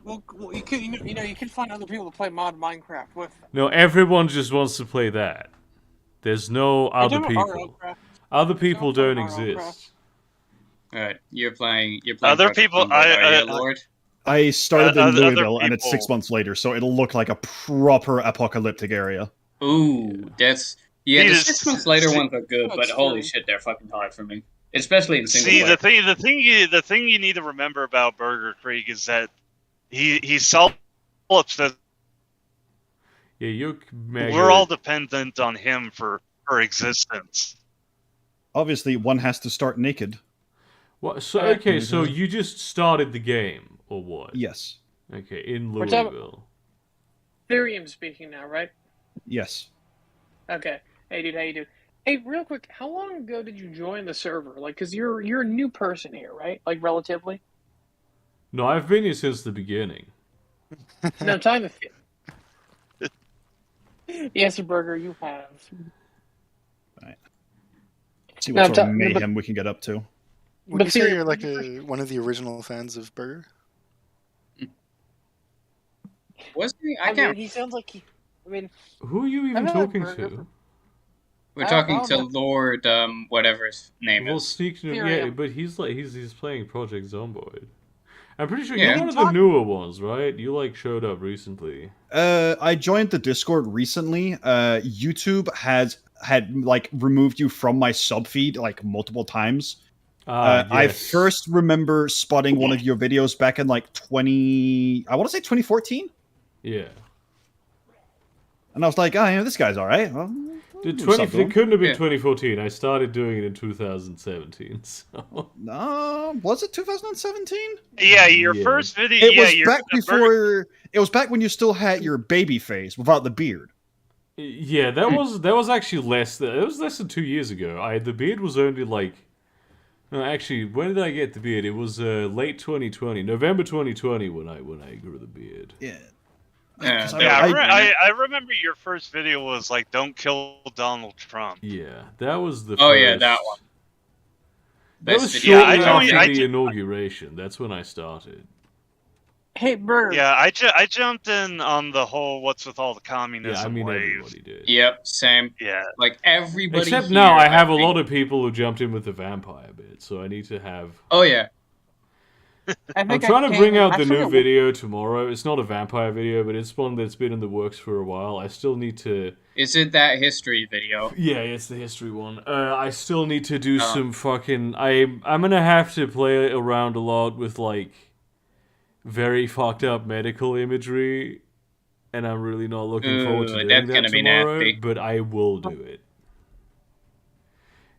Well, you can find other people to play mod Minecraft with. No, everyone just wants to play that. There's no other people. Other people don't exist. Alright, you're playing other people. I started in Louisville, and it's 6 months later, so it'll look like a proper apocalyptic area. Ooh, that's the 6 months later ones are good, but holy shit, they're fucking hard for me, especially in single player. the thing you need to remember about Burger Creek is that he's self-obsessed. Yeah, we're all dependent on him for existence. Obviously, one has to start naked. What? So okay, so you just started the game, or what? Yes. Okay, in Louisville. Ethereum speaking now, right? Yes. Okay. Hey, dude, how you doing? Hey, real quick, how long ago did you join the server? Like, cause you're a new person here, right? Like, relatively. No, I've been here since the beginning. No, time to. Yes, Burger, you have. Right. See what sort of mayhem we can get up to. Would you say you're like one of the original fans of Burger? Was he? I mean, he sounds like he. I mean, who are you even talking to? We're talking to Lord, whatever his name is. Yeah, but he's playing Project Zomboid. I'm pretty sure you're one of the newer ones, right? You like showed up recently. I joined the Discord recently. YouTube had like removed you from my sub feed like multiple times. Yes. I first remember spotting one of your videos back in like 2014. Yeah. And I was like, oh, this guy's all right. Well, it couldn't have been 2014. I started doing it in 2017. So. Was it 2017? Yeah, your first video. It was back before. It was back when you still had your baby face without the beard. Yeah, that was actually less. It was less than 2 years ago. The beard was only like. No, actually, when did I get the beard? It was late 2020, November 2020 when I grew the beard. Yeah. I remember your first video was like, "Don't kill Donald Trump." Yeah, that was the. Oh first... yeah, that one. That was Best shortly video. after the inauguration. That's when I started. Hey, Burger. Yeah, I jumped in on the whole "what's with all the communism" wave. Everybody did. Yep, same. Yeah. Like everybody. Except here, now, I have a lot of people who jumped in with the vampire bit, so I need to have. Oh yeah. I'm trying to bring out the new video tomorrow. It's not a vampire video, but it's one that's been in the works for a while. I still need to... Is it that history video? Yeah, it's the history one. I still need to do some fucking... I'm gonna have to play around a lot with, like, very fucked up medical imagery, and I'm really not looking forward to doing that tomorrow, but I will do it.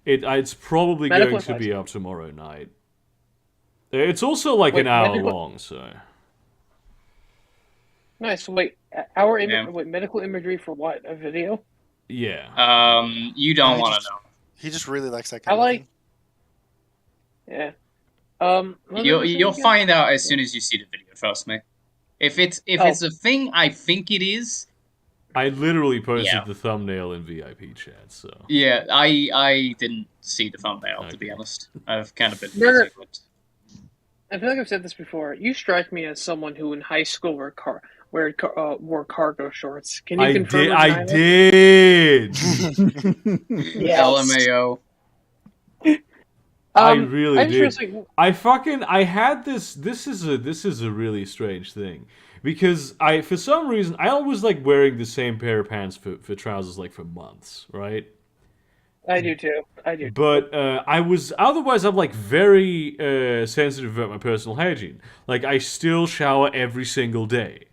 It's probably going to be up tomorrow night. It's also like an hour long, so. Nice. Wait, medical imagery for what? A video? Yeah. You don't want to know. He just really likes that kind of thing. Yeah. You'll find out as soon as you see the video. Trust me. If it's a thing I think it is. I literally posted the thumbnail in VIP chat, so. Yeah, I didn't see the thumbnail to be honest. I've kind of been busy. I feel like I've said this before. You strike me as someone who in high school wore cargo shorts. Can you confirm? I did. LMAO. I really did. I had this. This is a really strange thing because for some reason I always like wearing the same pair of pants for trousers like for months, right? I do too. But otherwise I'm like very sensitive about my personal hygiene. Like I still shower every single day.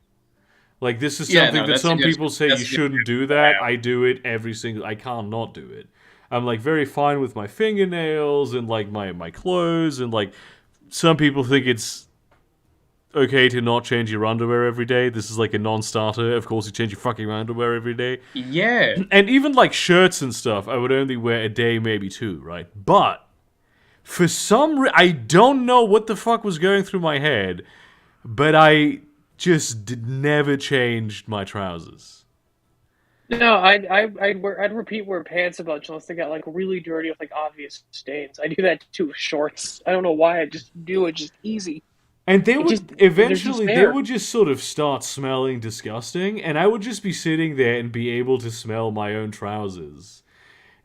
Like this is something that some people say you shouldn't do that. I do it I can't not do it. I'm like very fine with my fingernails and like my clothes, and like some people think it's okay to not change your underwear every day. This is like a non-starter. Of course, you change your fucking underwear every day. Yeah. And even like shirts and stuff, I would only wear a day, maybe two, right? But for some reason, I don't know what the fuck was going through my head, but I just never changed my trousers. No, I'd repeat wear pants a bunch unless they got like really dirty with like obvious stains. I do that too with shorts. I don't know why. I just do it just easy. And they would just sort of start smelling disgusting, and I would just be sitting there and be able to smell my own trousers.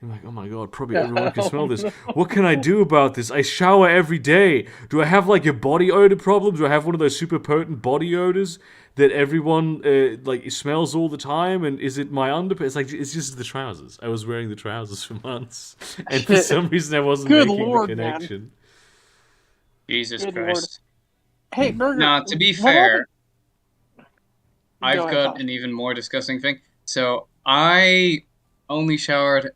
I'm like, oh my god, probably everyone can smell this. What can I do about this? I shower every day. Do I have like a body odor problem? Do I have one of those super potent body odors that everyone like smells all the time? And is it my underpants? It's like it's just the trousers. I was wearing the trousers for months, and for some reason I wasn't making the connection. Man. Jesus Christ. Hey, Burger. Now, to be fair, I've got an even more disgusting thing. So I only showered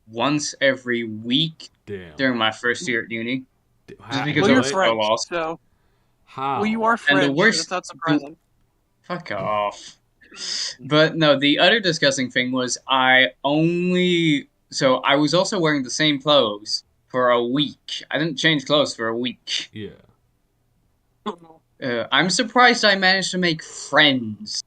once every week during my first year at uni. Just because I was so lost. So. How? Well, you are French, and the worst, so that's not surprising. Fuck off. But no, the other disgusting thing was I was also wearing the same clothes for a week. I didn't change clothes for a week. Yeah. I'm surprised I managed to make friends.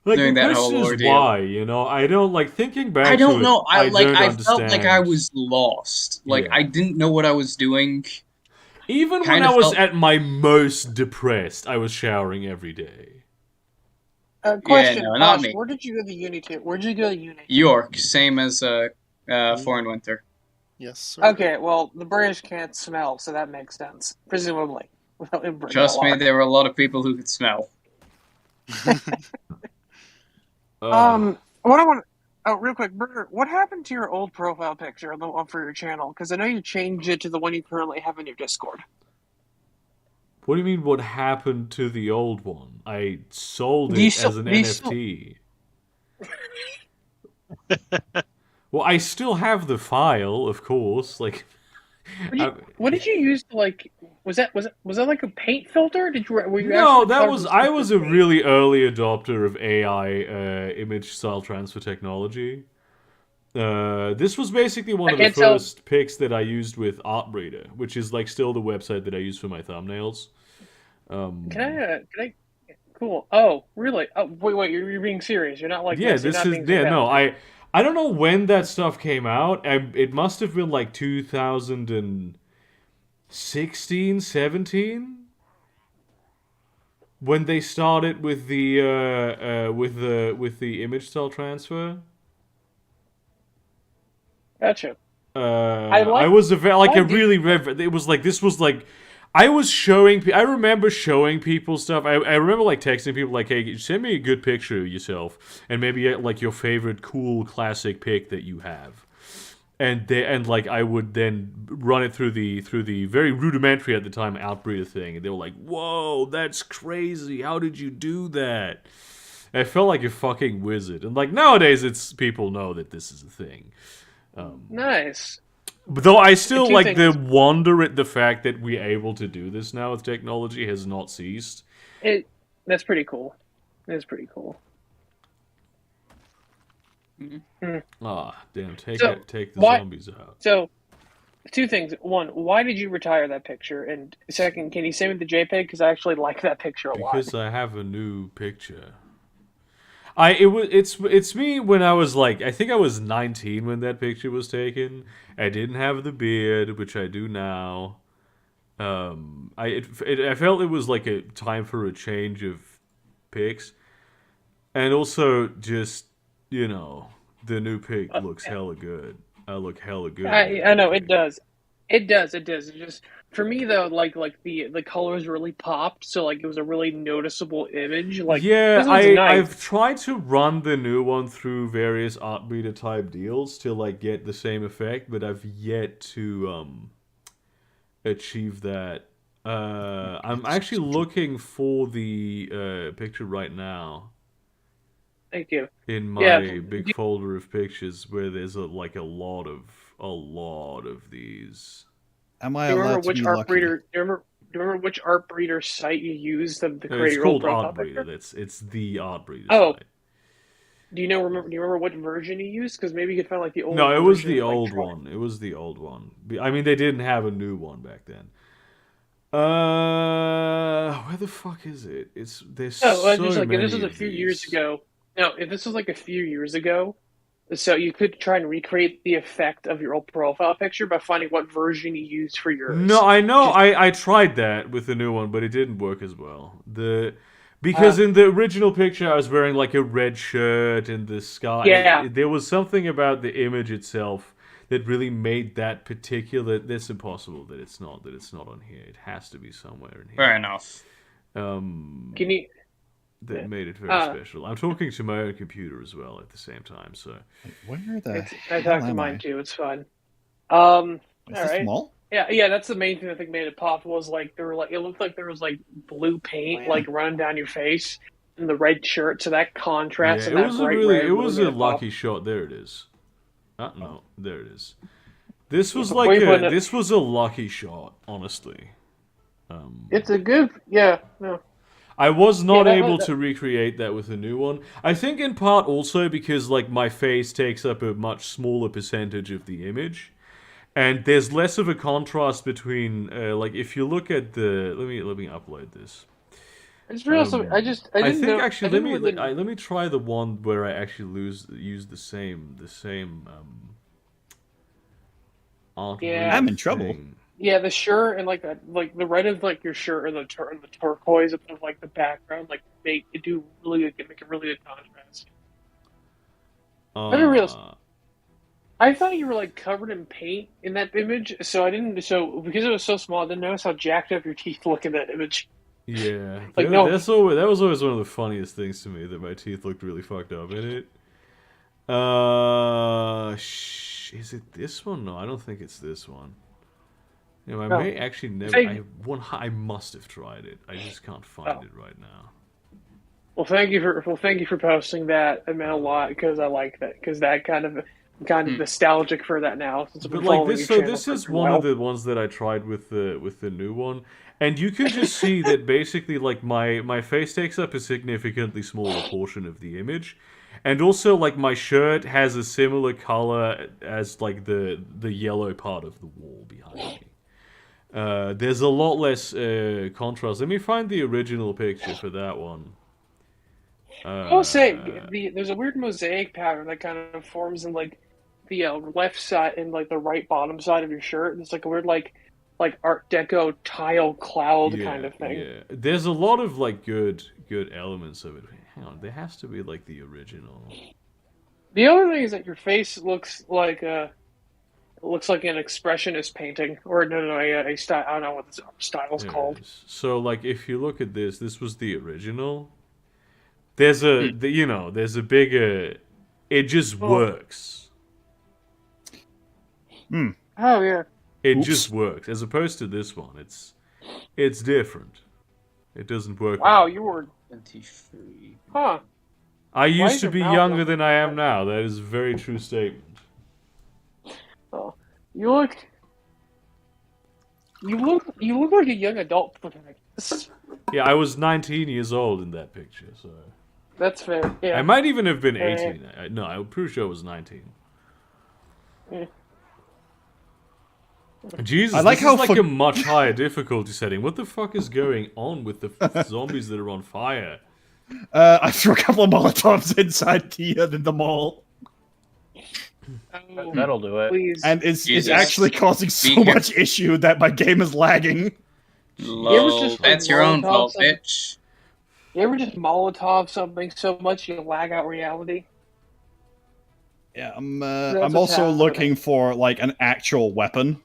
Like, during that whole ordeal. Why, you know? I don't like thinking back. I don't know. I felt like I was lost. Like I didn't know what I was doing. Even when I was at my most depressed, I was showering every day. Question, not me. Where did you go to uni to? Where did you go to uni? York, same as Foreign Winter. Yes. Sir. Okay, well, the British can't smell, so that makes sense, presumably. Trust me, there were a lot of people who could smell. What I want. Oh, real quick, Burger, what happened to your old profile picture, the one for your channel? Because I know you changed it to the one you currently have in your Discord. What do you mean, what happened to the old one? I sold it as an NFT. Well, I still have the file, of course. Like, what did you use to, like... Was that like a paint filter? Were you No, actually that was I was a paint? really early adopter of AI image style transfer technology. This was basically one of the first pics that I used with Artbreeder, which is like still the website that I use for my thumbnails. Can I? Cool. Oh, really? Oh, wait. You're being serious. You're not like yeah, this. this is yeah. No, I don't know when that stuff came out. It must have been like 2016, 17. When they started with the image style transfer. Gotcha. I was a really it was like this was like I remember showing people stuff. I remember like texting people like, hey, send me a good picture of yourself and maybe like your favorite cool classic pic that you have. And like I would then run it through the very rudimentary at the time Outbreeder thing, and they were like, "Whoa, that's crazy! How did you do that?" And I felt like a fucking wizard. And like nowadays, it's people know that this is a thing. Nice. But though I still like the wonder at the fact that we're able to do this now with technology has not ceased. That's pretty cool. That's pretty cool. Ah, damn! Take the zombies out. So, two things. One, why did you retire that picture? And second, can you send me the JPEG? Because I actually like that picture a lot. Because I have a new picture. It's me when I was like, I think I was 19 when that picture was taken. I didn't have the beard, which I do now. I felt it was like a time for a change of pics, and also just the new pic looks hella good. I look hella good. I know it does. It does. It just for me though, like the colors really popped, so like it was a really noticeable image. Like yeah, I've tried to run the new one through various Artbreeder type deals to like get the same effect, but I've yet to achieve that. I'm actually looking for the picture right now. Thank you. In my big folder of pictures, where there's a lot of these. Am I allowed to be lucky? Do you remember which Artbreeder site you used to create your old profile Artbreeder. It's the Artbreeder site. Do you remember what version you used? Because maybe you could find like the old. No, it was the old one. It was the old one. I mean, they didn't have a new one back then. Where the fuck is it? There's so many. This was a few years ago. No, if this was like a few years ago, so you could try and recreate the effect of your old profile picture by finding what version you used for yours. No, I know. I tried that with the new one, but it didn't work as well. Because in the original picture, I was wearing like a red shirt and the sky. Yeah. There was something about the image itself that really made that particular. That's impossible that it's not on here. It has to be somewhere in here. Fair enough. Can you? That made it very special. I'm talking to my own computer as well at the same time. So where the I talked to mine too. It's fun. Is all this right. small? Yeah. That's the main thing I think made it pop was like it looked like there was like blue paint like running down your face and the red shirt, so that contrast. Yeah, and it was a lucky shot. There it is. No, there it is. This was this was a lucky shot, honestly. It's a good no. I was not able to recreate that with a new one. I think in part also because like my face takes up a much smaller percentage of the image, and there's less of a contrast between like if you look at the let me upload this. I just realized I didn't know. Actually let me try the one where I actually use the same I'm in trouble. Yeah, the shirt and like the red of like your shirt and the turquoise of like the background make a really good contrast. I didn't realize. I thought you were like covered in paint in that image, so I didn't. So because it was so small, I didn't notice how jacked up your teeth look in that image. Yeah, that was always one of the funniest things to me, that my teeth looked really fucked up in it. Is it this one? No, I don't think it's this one. I may actually never. I must have tried it. I just can't find it right now. Well, thank you for posting that. It meant a lot because I like that. Because that kind of kind of nostalgic for that now since I've been But like following this, your so channel this for a is good one while. of the ones that I tried with the new one, and you can just see that basically like my face takes up a significantly smaller portion of the image, and also like my shirt has a similar color as like the yellow part of the wall behind me. There's a lot less contrast. Let me find the original picture for that one. I will say there's a weird mosaic pattern that kind of forms in like the left side and like the right bottom side of your shirt. It's like a weird like Art Deco tile cloud kind of thing. Yeah, there's a lot of like good elements of it. Hang on, there has to be like the original. The other thing is that your face looks like an expressionist painting, or no, a style. I don't know what this style's called. So like, if you look at this was the original. There's there's a bigger. It just works. Oh yeah. It just works, as opposed to this one. It's different. It doesn't work. Wow, you were 23. Huh. I Why used is to your be mouth younger open? than I am now. That is a very true statement. Oh, you look like a young adult looking like this. Yeah, I was 19 years old in that picture, so That's fair. Yeah. I might even have been 18. No, I'm pretty sure I was 19. Yeah. Jesus, I like this how is like a much higher difficulty setting. What the fuck is going on with the zombies that are on fire? I threw a couple of Molotovs inside the mall. That'll do it. Please. And it's Jesus. actually causing so much issue that my game is lagging. Lol, just, that's like, your own Molotov fault, something? bitch. You ever just Molotov something so much you lag out reality? Yeah, That's I'm what's also happening. looking for like an actual weapon.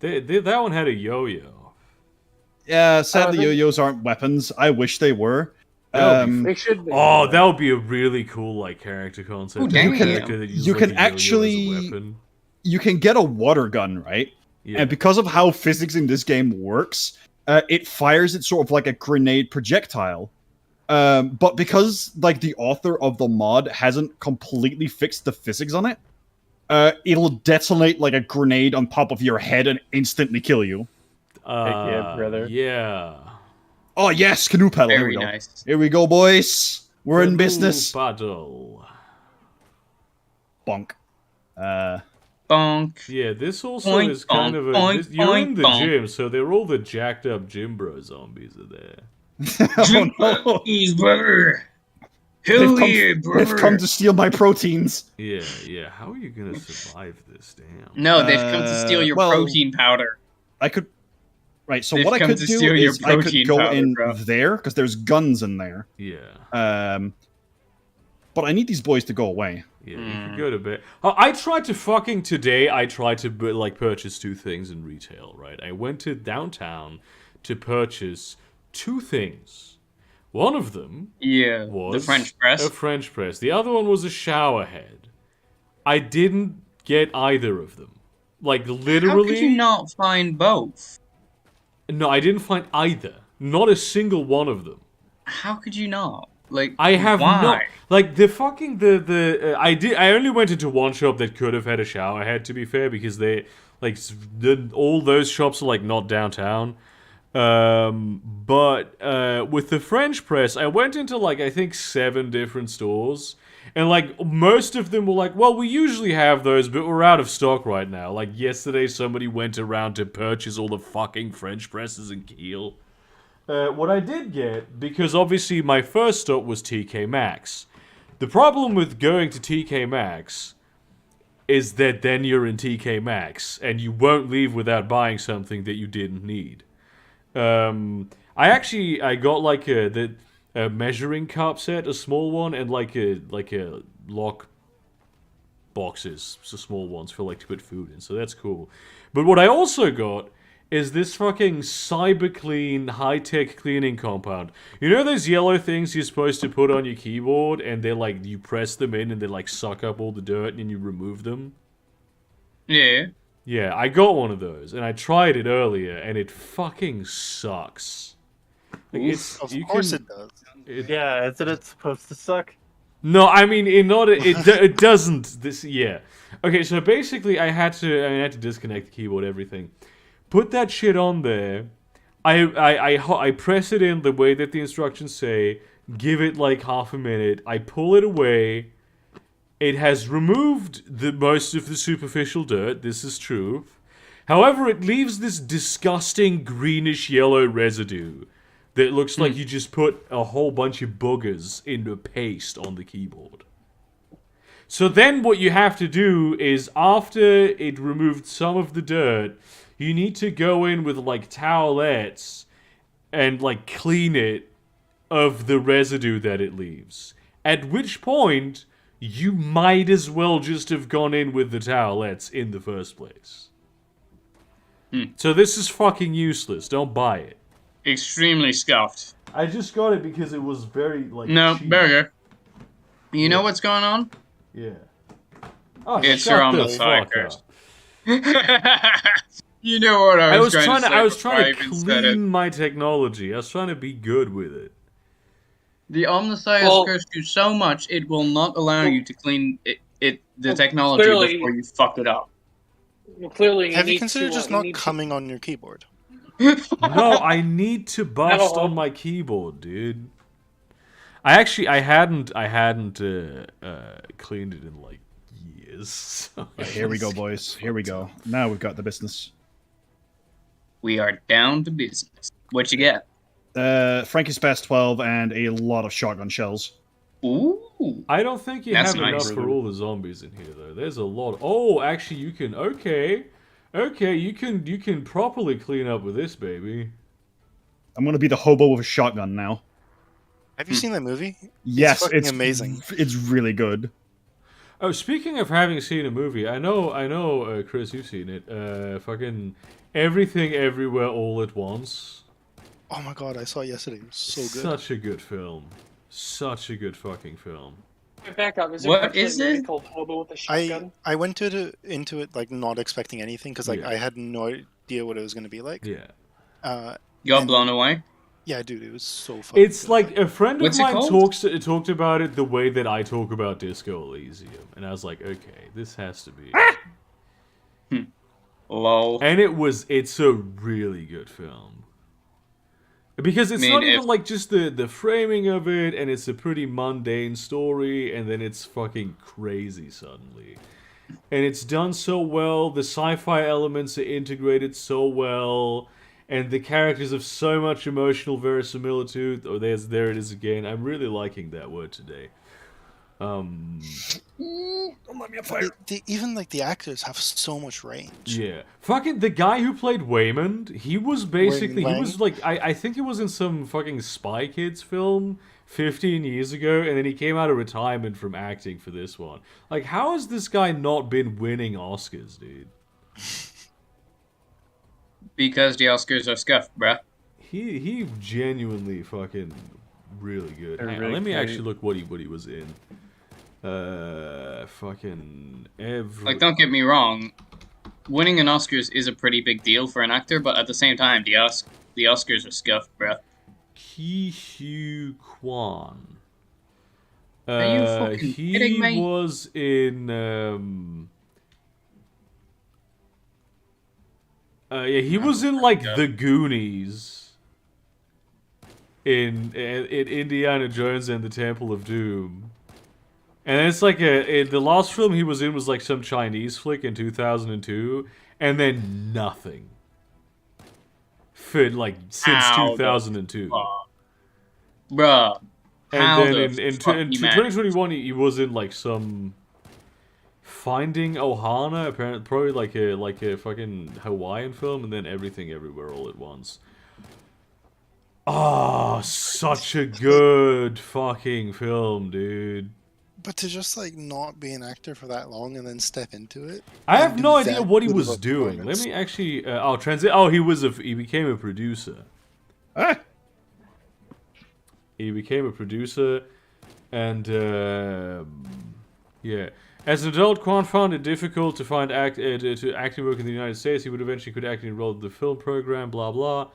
That one had a yo-yo. Yeah, sadly, think- yo-yos aren't weapons. I wish they were. They should be. Oh, that would be a really cool like character concept. Ooh, damn. Character that uses, You like, can a yo-yo as a actually- weapon. You can get a water gun, right? Yeah. And because of how physics in this game works, it fires it sort of like a grenade projectile. But because like the author of the mod hasn't completely fixed the physics on it, it'll detonate like a grenade on top of your head and instantly kill you. Yeah, brother. Yeah. Oh yes, canoe paddle. Here Very we go. nice. Here we go, boys. We're in Canoe business. Paddle. Bonk. Bonk. Yeah, this also Boink, is kind bonk, of a. boink, You're in boink, the bonk. gym, so they're all the jacked up gym bro zombies are there. Oh, no. He's brother. They've Hell come, yeah, brother. they've come to steal my proteins. Yeah. How are you gonna survive this? Damn. No, they've come to steal your well, protein powder. I could. Right, so They've what I come could to do steal your is I could protein go powder, in bro. there because there's guns in there. Yeah. But I need these boys to go away. Yeah, you can go to bed. I tried to fucking today. I tried to like purchase 2 things in retail. Right, I went to downtown to purchase 2 things. One of them was the French press. a French press. The other one was a shower head. I didn't get either of them. Like literally. How could you not find both? No, I didn't find either. Not a single one of them. How could you not? Like, I have why? not like the fucking I only went into one shop that could have had a shower head, to be fair, because they like all those shops are like not downtown. But with the French press, I went into like I think 7 different stores, and like most of them were like, well, we usually have those, but we're out of stock right now. Like yesterday, somebody went around to purchase all the fucking French presses in Kiel. What I did get, because obviously my first stop was TK Maxx. The problem with going to TK Maxx is that then you're in TK Maxx and you won't leave without buying something that you didn't need. I got like a measuring cup set, a small one, and like a lock boxes, so small ones for like to put food in. So that's cool. But what I also got is this fucking cyber clean high-tech cleaning compound. You know those yellow things you're supposed to put on your keyboard and they're like, you press them in and they like suck up all the dirt and you remove them? Yeah. Yeah, I got one of those and I tried it earlier and it fucking sucks. Like, Of course it does. Yeah, isn't it supposed to suck? No, I mean, it doesn't. Yeah. Okay, so basically I had to disconnect the keyboard, everything. Put that shit on there. I press it in the way that the instructions say. Give it like half a minute. I pull it away. It has removed the most of the superficial dirt. This is true. However, it leaves this disgusting greenish yellow residue that looks like you just put a whole bunch of boogers into paste on the keyboard. So then what you have to do is, after it removed some of the dirt, you need to go in with like towelettes and like clean it of the residue that it leaves. At which point, you might as well just have gone in with the towelettes in the first place. So this is fucking useless. Don't buy it. Extremely scuffed. I just got it because it was very, like, No, cheap. Burger. You know what's going on? Yeah. Oh, It's your shut the homicide fuck curse. up. You know what I was trying to say. I was before trying I to even said it. clean my technology. I was trying to be good with it. The Omnissiah has cursed you so much, it will not allow you to clean the technology clearly- before you fuck it up. Well, clearly, Have you need considered to, just you not need to- coming on your keyboard? No, I need to bust No. on my keyboard, dude. I hadn't cleaned it in like years. So Here we go, boys. Here we go. Now we've got the business. We are down to business. What you get? Frankie's Best 12 and a lot of shotgun shells. Ooh. I don't think you That's have nice. enough for all the zombies in here, though. There's a lot. Oh, actually, you can. Okay, you can properly clean up with this, baby. I'm gonna be the hobo with a shotgun now. Have you seen that movie? Yes, fucking it's amazing. It's really good. Oh, speaking of having seen a movie, I know, Chris, you've seen it. Fucking Everything, Everywhere, All at Once. Oh my god, I saw it yesterday. It was so good. Such a good film. Such a good fucking film. Back up. Is there What actually is a movie it? called Hobo with a Shotgun? I went into it like not expecting anything because like Yeah. I had no idea what it was gonna be like. Yeah. Got blown away? Yeah, dude, it was so fucking It's good. like a friend of What's it mine called? talked about it the way that I talk about Disco Elysium, and I was like, okay, this has to be. Lol. And it's a really good film. Because it's I mean, not even if- like just the framing of it, and it's a pretty mundane story, and then it's fucking crazy suddenly. And it's done so well, the sci-fi elements are integrated so well, and the characters have so much emotional verisimilitude. Oh, there it is again. I'm really liking that word today. Don't let me on fire. Even like the actors have so much range. Yeah. Fucking the guy who played Waymond, he was basically, Wang he was like, I think it was in some fucking Spy Kids film 15 years ago, and then he came out of retirement from acting for this one. Like, how has this guy not been winning Oscars, dude? Because the Oscars are scuffed, bruh. He genuinely fucking really good. They're Hang on, really let me great. actually look what he was in. Fucking every. Like, don't get me wrong. Winning an Oscars is a pretty big deal for an actor, but at the same time, the Oscars are scuffed, bruh. Ki Hugh Kwan. Are you fucking he kidding me? was in yeah, he was in like The Goonies. In Indiana Jones and the Temple of Doom. And it's like the last film he was in was like some Chinese flick in 2002, and then nothing for like since How the 2002. Bruh. How And the then in fuck you managed? 2021 he was in like some Finding Ohana, apparently probably like a fucking Hawaiian film, and then Everything Everywhere All at Once. Oh, such a good fucking film, dude. But to just like not be an actor for that long and then step into it. I and have do no idea that what he good of was a doing. Let performance. me actually. He became a producer. Ah! He became a producer, and yeah. As an adult, Kwan found it difficult to find to acting work in the United States. He would eventually could acting enrolled in the film program, blah blah,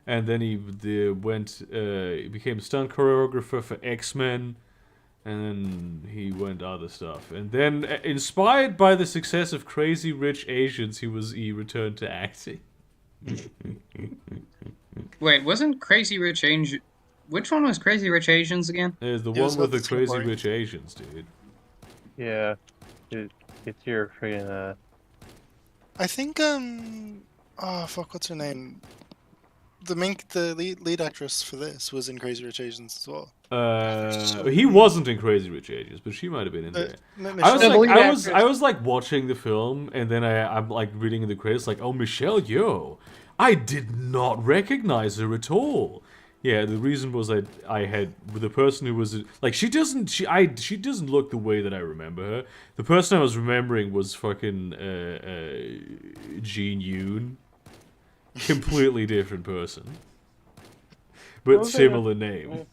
and then he became a stunt choreographer for X-Men. And then he went other stuff. And then, inspired by the success of Crazy Rich Asians, he returned to acting. Wait, wasn't Crazy Rich Asians? Which one was Crazy Rich Asians again? There's the It was one with about the the Crazy Singaporean. Rich Asians, dude. Yeah. It's your freaking, I think oh fuck, what's her name? The lead actress for this was in Crazy Rich Asians as well. He wasn't in Crazy Rich Asians, but she might have been in there. I was Michelle. like, I was like watching the film, and then I'm like reading the credits, like, oh, Michelle Yeoh, I did not recognize her at all. Yeah, the reason was I had the person who was like she doesn't look the way that I remember her. The person I was remembering was fucking Jean Yoon, completely different person, but Okay. similar name.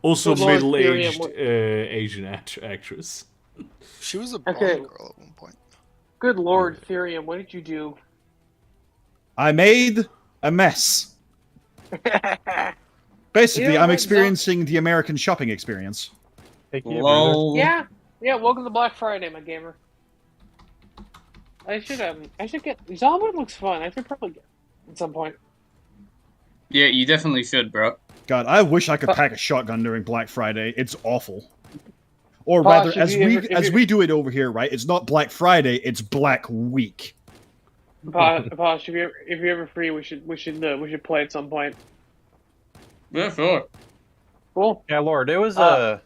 Also Good Lord, middle-aged Tyrion, Asian actress. She was a Bond Okay. girl at one point. Good Lord, Tyrion, what did you do? I made a mess. Basically, Yeah, I'm right, experiencing the American shopping experience. Thank you, brother. Lol. Yeah, welcome to Black Friday, my gamer. I should get Zombie looks fun. I should probably get it at some point. Yeah, you definitely should, bro. God, I wish I could pack a shotgun during Black Friday. It's awful. Or Posh, rather, if you we do it over here, right? It's not Black Friday, it's Black Week. Posh, if you're ever free, we should play at some point. Yeah, sure. Cool. Yeah, Lord, it was What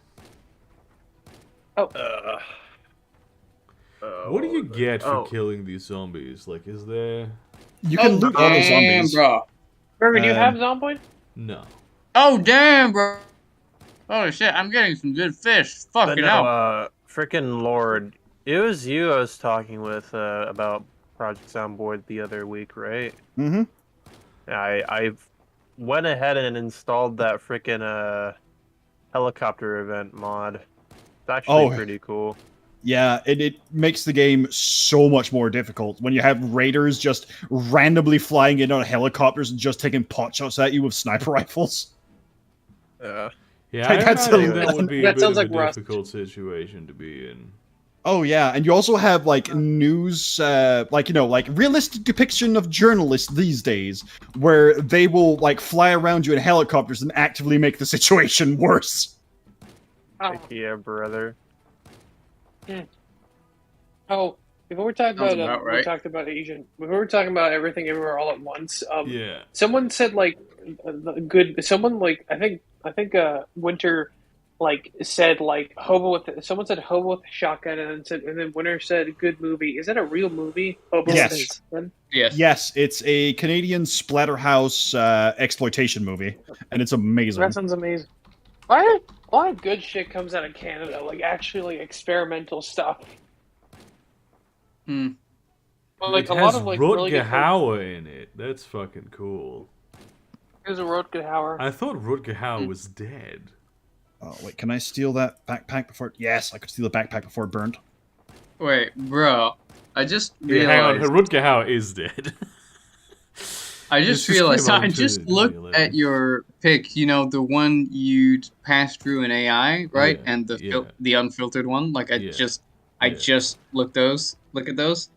do you get for killing these zombies? Like, is there? You can loot all the damn, zombies. bro. River, do you have Zomboid? No. Oh, damn, bro. Oh, shit, I'm getting some good fish. But Fucking no, hell. freaking Lord, it was you I was talking with about Project Soundboard the other week, right? Mm-hmm. I went ahead and installed that freaking helicopter event mod. It's actually pretty cool. Yeah, it makes the game so much more difficult when you have raiders just randomly flying in on helicopters and just taking pot shots at you with sniper rifles. Yeah. Yeah, Like, I that's imagine a- that would be a that bit sounds of a like Rust. difficult situation to be in. Oh yeah, and you also have like news, like realistic depiction of journalists these days, where they will like fly around you in helicopters and actively make the situation worse. Oh, Heck yeah, brother. oh. Before we talk Sounds about, about we right. talked about Asian. Before we're talking about everything everywhere all at once. Yeah. Someone said like good. Someone like I think Winter like said like hobo with. Someone said hobo with a shotgun, and then Winter said good movie. Is that a real movie? Hobo Yes. with a shotgun? Yes. Yes, it's a Canadian splatterhouse exploitation movie, and it's amazing. That sounds amazing. A lot of good shit comes out of Canada, like actually like, experimental stuff. Hmm. But, like It a has lot of like really Rutger good. Hauer in it. That's fucking cool. There's a Rutger Hauer. I thought Rutger Hauer was dead. Oh wait, can I steal that backpack before? Yes, I could steal the backpack before it burnt. Wait, bro. I just Yeah, hang on, realized. Rutger Hauer is dead. I This just just realized. came out I in just looked 2011. at your pic. You know, the one you'd pass through an AI, right? Yeah, And yeah. the unfiltered one. Like I Yeah, just Look at those.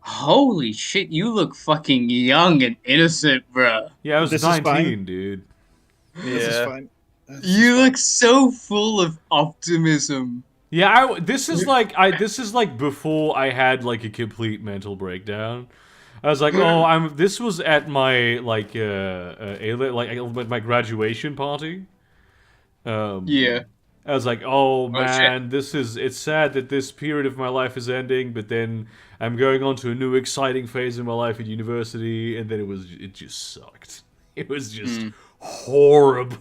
Holy shit! You look fucking young and innocent, bro. Yeah, I was This is 19, fine. dude. This is Yeah. fine. This is You fine. look so full of optimism. Yeah, this is like before I had like a complete mental breakdown. I was like, oh, this was at my like my graduation party. Yeah. I was like, oh shit. man, it's sad that this period of my life is ending, but then I'm going on to a new exciting phase in my life at university, and then it just sucked. It was just horrible.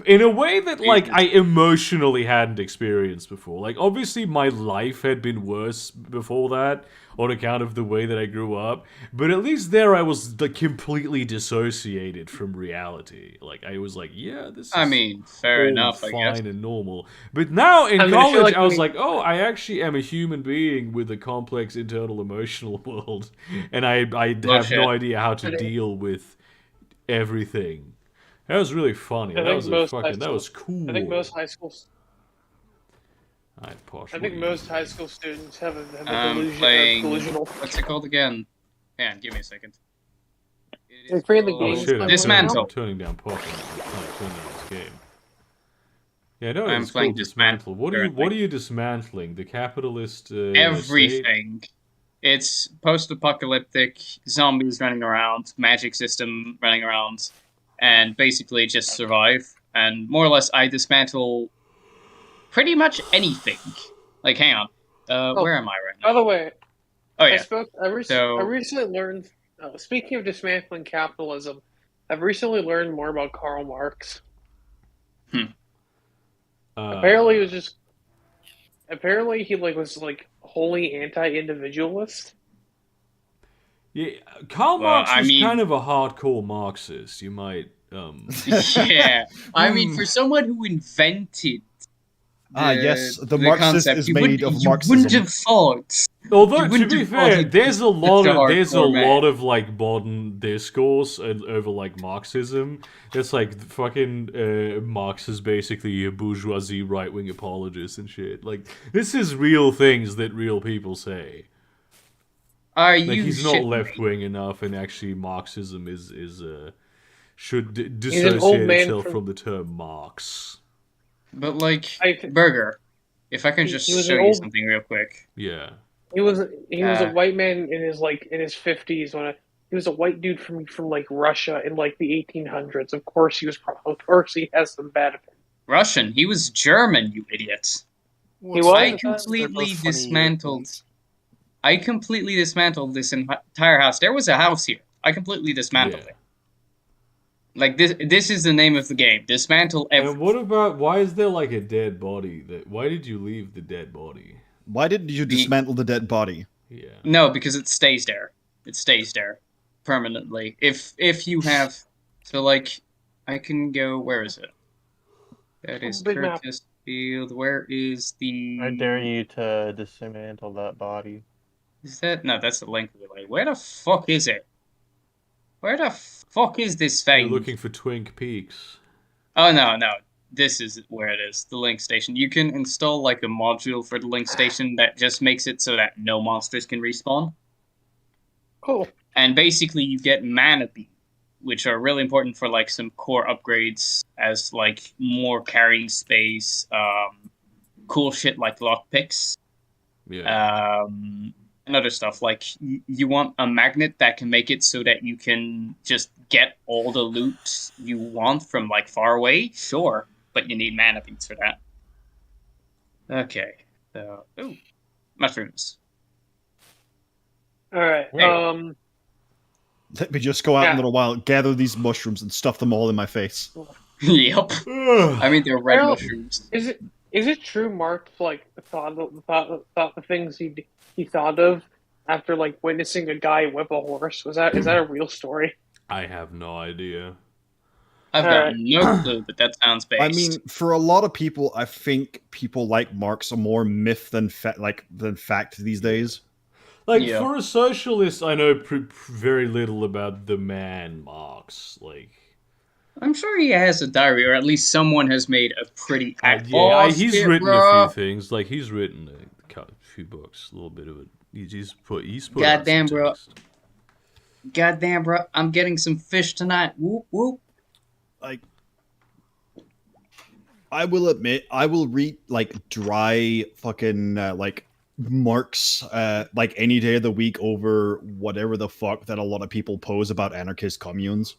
In a way that, like, I emotionally hadn't experienced before. Like, obviously my life had been worse before that, on account of the way that I grew up, but at least there I was, like, completely dissociated from reality. Like, I was like, yeah, this is... I mean, fair all enough. I guess. fine and normal. But now in I mean, I feel college, like I was we- like, oh, I actually am a human being with a complex internal emotional world, and I have shit. no idea how to deal with everything. That was really funny. I That was think most that was cool. I think most high schools. Alright, Posh, I what think are most you high doing? school students have a I'm delusion, playing. delusional. What's it called again? Hang on, give me a second. It You're is creating the called Oh games shit, by I'm Dismantle. turning down Posh. I'm trying to turn down this game. Yeah, no, I'm it's playing called Dismantle. What are you currently. Dismantling? The capitalist state? Everything. It's post-apocalyptic, zombies running around, magic system running around, and basically just survive. And more or less, I dismantle pretty much anything. Like, hang on, where am I right now? By the way, Oh yeah. I recently learned. Speaking of dismantling capitalism, I've recently learned more about Karl Marx. Apparently, it was just. Apparently, he was wholly anti-individualist. Yeah, Karl Well, Marx I was mean- kind of a hardcore Marxist. You might. Yeah. I mean, for someone who invented yes, the Marxist concept, is you made wouldn't- of you Marxism. wouldn't have thought. Although You to wouldn't be have thought fair, he'd there's be a lot such a of hardcore man. like modern discourse over like Marxism. It's like fucking Marx is basically a bourgeoisie right wing apologist and shit. Like this is real things that real people say. Are Like you he's not shitting left me? wing enough, and actually Marxism should an old dissociate man itself from- from the term Marx. But like, I th- Burger, if I can just he was show an you old- something real quick. Yeah. He was a white man in his 50s he was a white dude from like Russia in like the 1800s. Of course he has some bad opinions. Russian. He was German, you idiot. He was? I They're completely both funny dismantled. ones. I completely dismantled this entire house. There was a house here. I completely dismantled Yeah. it. Like this is the name of the game. Dismantle everything. And what about why is there like a dead body? Why did you leave the dead body? Why didn't you dismantle the dead body? Yeah. No, because it stays there. It stays there permanently. If you have, so like, I can go. Where is it? That is Big map. Curtis Field. Where is the? I dare you to dismantle that body. Is that no? That's the link relay. Where the fuck is it? Where the fuck is this thing? You're looking for Twink Peaks. Oh no. This is where it is. The link station. You can install like a module for the link station that just makes it so that no monsters can respawn. Cool. And basically, you get mana beam, which are really important for like some core upgrades, as like more carrying space, cool shit like lockpicks, Yeah. and other stuff. Like you want a magnet that can make it so that you can just get all the loot you want from like far away. Sure, but you need mana beams for that. Okay, so ooh, mushrooms. All right. Hey. Let me just go out in Yeah. a little while, gather these mushrooms, and stuff them all in my face. Yep. I mean, they're red Well, mushrooms. Is it true Mark thought the things he thought of after like witnessing a guy whip a horse? Is that a real story? I have no idea. I've got no clue, but that sounds based. I mean, for a lot of people, I think people like Marx are more myth than fact these days. Like, Yeah. for a socialist, I know very little about the man Marx. Like, I'm sure he has a diary, or at least someone has made a pretty. he's written a few things. Like, he's written a few books, a little bit of it. He's put Goddamn, out some bro. text. Goddamn, bro! I'm getting some fish tonight. Whoop whoop. Like, I will admit, I will read like dry fucking like Marx like any day of the week over whatever the fuck that a lot of people pose about anarchist communes.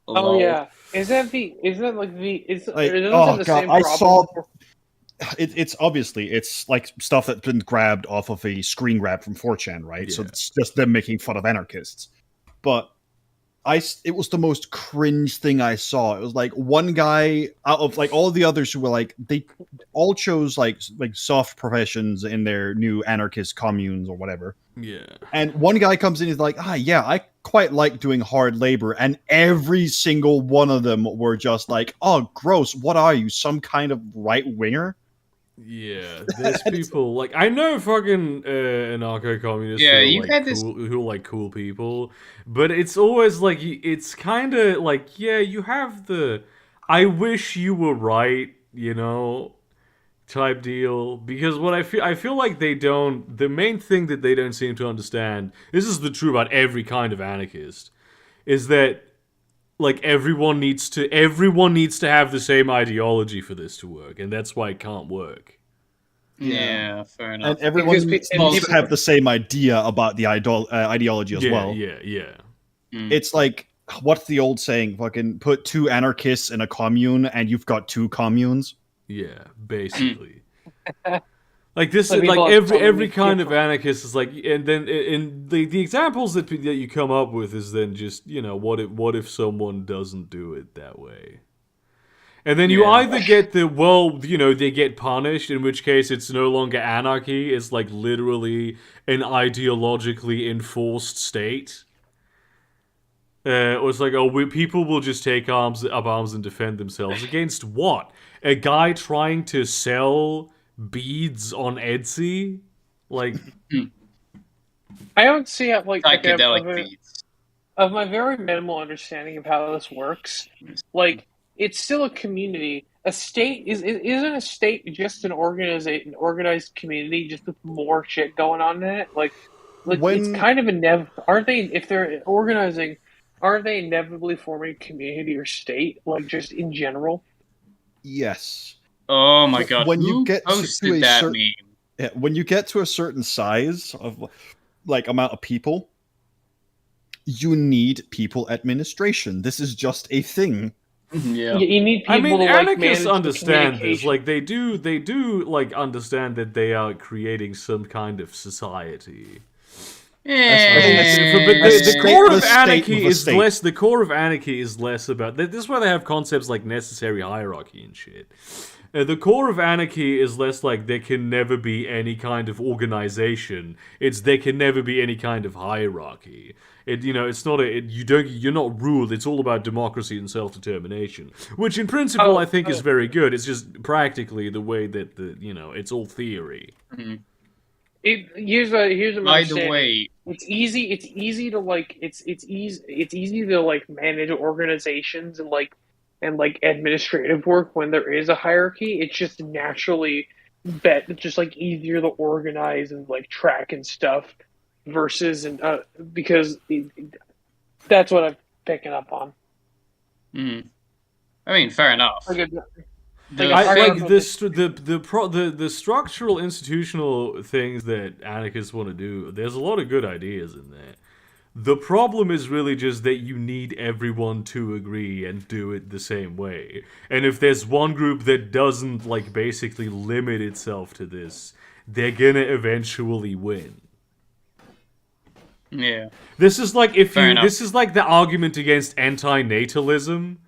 Oh yeah, is that like the oh the god, same I problem? saw. It's obviously it's like stuff that's been grabbed off of a screen grab from 4chan, right? So Yeah. it's just them making fun of anarchists. But it was the most cringe thing I saw. It was like one guy out of like all the others who were like they all chose like soft professions in their new anarchist communes or whatever. Yeah. And one guy comes in, he's like, yeah, I quite like doing hard labor. And every single one of them were just like, oh, gross. What are you? Some kind of right winger? Yeah, there's people like I know fucking anarcho-communists Yeah, who you are like had this. cool, who are like cool people, but it's always like it's kind of like yeah, you have the I wish you were right, you know, type deal because what I feel like they don't the main thing that they don't seem to understand. This is the true about every kind of anarchist is that like everyone needs to have the same ideology for this to work, and that's why it can't work. Yeah, fair enough. And everyone Because needs to have the same idea about the ideology as well. Yeah. It's like, what's the old saying? Fucking put two anarchists in a commune and you've got two communes. Yeah, basically. Like this is Like, like people have every told me kind of different. anarchist is like, and then in the examples that you come up with is then just what if someone doesn't do it that way, and then you Yeah. either get they get punished, in which case it's no longer anarchy, it's like literally an ideologically enforced state. Or it's like, people will just take arms and defend themselves against what? A guy trying to sell beads on Etsy? Like, I don't see it like Psychedelic beats. of my very minimal understanding of how this works. Like, it's still a community. A state isn't a state just an organized community just with more shit going on in it. Like it's kind of aren't they? If they're organizing, aren't they inevitably forming community or state? Like just in general. Yes. Oh my god! When Who you get posted to a that certain, when you get to a certain size of like amount of people, you need people administration. This is just a thing. Yeah. You need people I mean, to anarchists manage understand the this. Like, they do like understand that they are creating some kind of society. But the core of anarchy is less. The core of anarchy is less about. This is why they have concepts like necessary hierarchy and shit. The core of anarchy is less like there can never be any kind of organization. It's there can never be any kind of hierarchy. It's not you're not ruled. It's all about democracy and self-determination, which in principle I think is very good. It's just practically the way that it's all theory. Mm-hmm. Here's a By the way, it's easy to like it's easy to like manage organizations and like administrative work when there is a hierarchy. It's just naturally just like easier to organize and like track and stuff versus because that's what I'm picking up on. I mean, fair enough. The structural institutional things that anarchists want to do. There's a lot of good ideas in there. The problem is really just that you need everyone to agree and do it the same way. And if there's one group that doesn't like basically limit itself to this, they're gonna eventually win. Yeah. This is like this is like the argument against anti-natalism,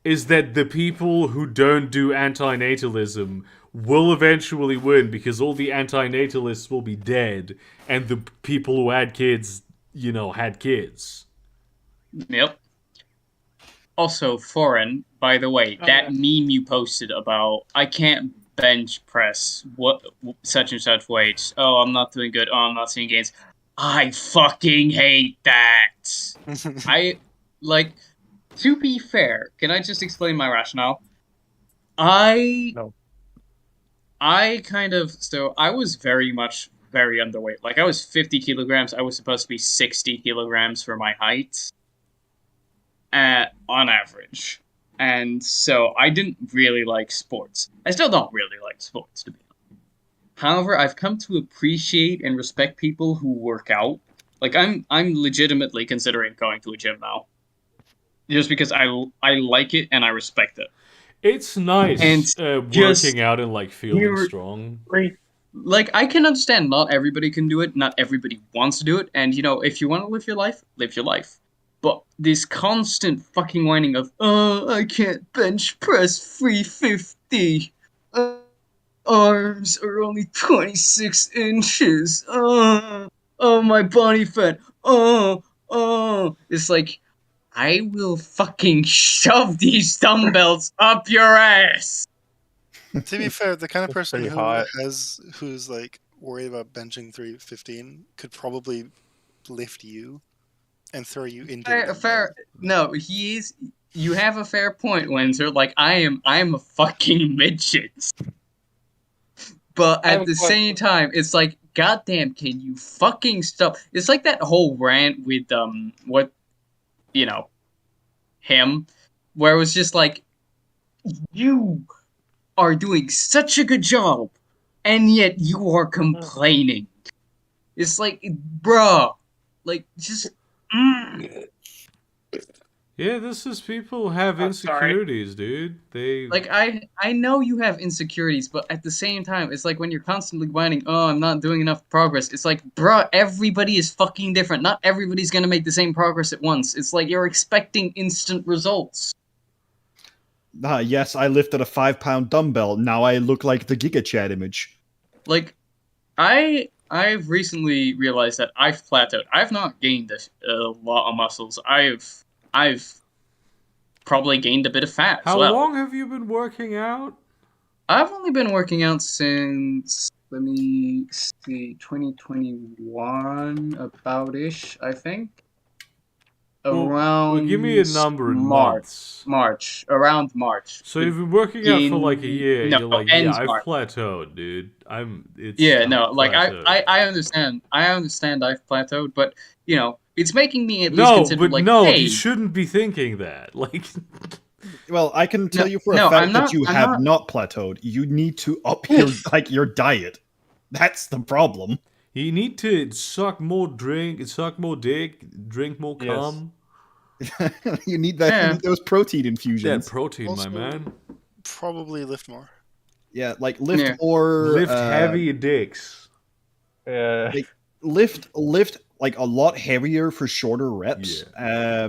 is that the people who don't do anti-natalism will eventually win because all the anti-natalists will be dead and the people who had kids, had kids. Yep. Also, foreign, by the way, that meme you posted about I can't bench press what such and such weights. Oh, I'm not doing good. Oh, I'm not seeing gains. I fucking hate that. To be fair, can I just explain my rationale? I was very underweight. Like, I was 50 kilograms. I was supposed to be 60 kilograms for my height. On average. And so I didn't really like sports. I still don't really like sports, to be honest. However, I've come to appreciate and respect people who work out. Like, I'm legitimately considering going to a gym now. Just because I like it and I respect it. It's nice working out and like feeling strong. Like, I can understand not everybody can do it, not everybody wants to do it, and if you want to live your life, live your life. But this constant fucking whining of, I can't bench press 350. Arms are only 26 inches. My body fat. It's like, I will fucking shove these dumbbells up your ass. To be fair, the kind of That's person pretty hot. who's like worried about benching 315 could probably lift you and throw you into the Fair. No, you have a fair point, Windsor. Like I am a fucking midget. But at the same time, it's like, goddamn, can you fucking stop? It's like that whole rant with him, where it was just like, you are doing such a good job, and yet you are complaining. It's like, bruh, like just. Yeah, this is people have insecurities, dude. They like I know you have insecurities, but at the same time, it's like when you're constantly whining, "Oh, I'm not doing enough progress." It's like, bruh, everybody is fucking different. Not everybody's gonna make the same progress at once. It's like you're expecting instant results. Yes, I lifted a 5-pound dumbbell. Now I look like the Giga Chad image. Like, I've recently realized that I've plateaued. I've not gained a lot of muscles. I've probably gained a bit of fat as well. How long have you been working out? I've only been working out since, let me see, 2021, about-ish, I think. Around give me a number in months. Around March. So you've been working out for like a year. No, you're like, ends I've March. plateaued, dude. I'm like plateaued. I understand I've plateaued, but it's making me at least consider hey, hey, you shouldn't be thinking that. Like, well, I can tell you for a fact that you have not plateaued. You need to up your diet. That's the problem. You need to suck more dick, drink more cum. You need that. You need those protein infusions. That protein, also, my man. Probably lift more. Yeah, like lift more. Lift heavier dicks. Yeah. Like, lift like a lot heavier for shorter reps. Yeah.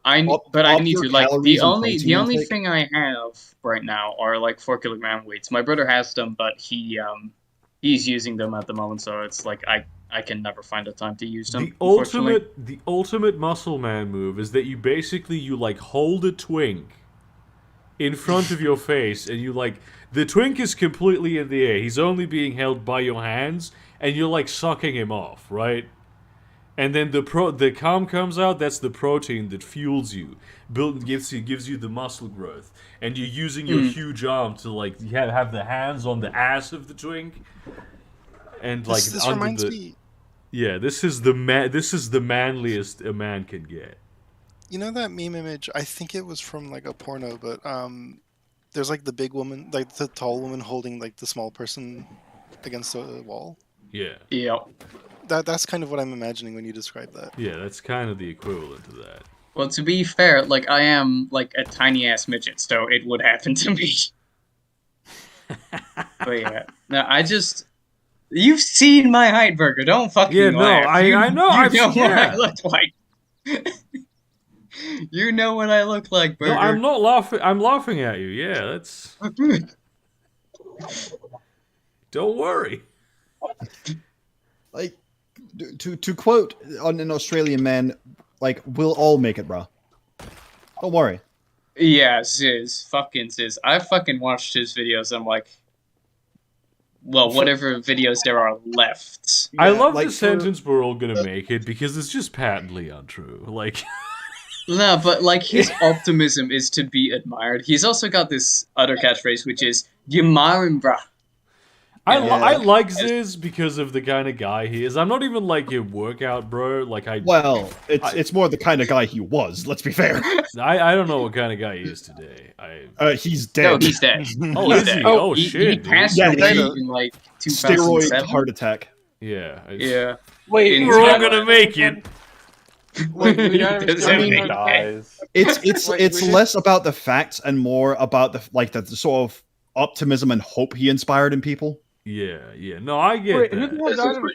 I need to like the only thing I have right now are like 4 kilogram weights. My brother has them, but he's using them at the moment, so it's like I can never find the time to use them. The ultimate muscle man move is that you like hold a twink in front of your face, and the twink is completely in the air. He's only being held by your hands, and you're like sucking him off, right? And then the cum comes out. That's the protein that fuels you, gives you the muscle growth, and you're using your huge arm to like have the hands on the ass of the twink, and like this reminds me. Yeah, this is the manliest a man can get. You know that meme image? I think it was from like a porno, but there's like the big woman, like the tall woman holding like the small person against the wall. Yeah. Yeah. That's kind of what I'm imagining when you describe that. Yeah, that's kind of the equivalent to that. Well, to be fair, like I am like a tiny ass midget, so it would happen to me. But yeah, no, you've seen my height, Burger. Don't fucking laugh. I know. You know what I look like. You know what I look like, Burger. No, I'm not laughing. I'm laughing at you. Yeah, that's. Don't worry. Like, to quote on an Australian man, like, we'll all make it, bro. Don't worry. Yeah, Ziz. Fucking Ziz. I fucking watched his videos. I'm like, well, whatever videos there are left. I love the sentence "we're all gonna make it" because it's just patently untrue. Like, no, but like his optimism is to be admired. He's also got this other catchphrase, which is "You marrin', bruh." I like Ziz because of the kind of guy he is. I'm not even like a workout bro. Like it's more the kind of guy he was. Let's be fair. I don't know what kind of guy he is today. He's dead. No, he's dead. Oh, is he? Oh, shit. He passed away in like 2007. Steroid heart attack. Yeah. Yeah. Wait, we're all gonna make it. It's less about the facts and more about the sort of optimism and hope he inspired in people. Yeah. No, I get that.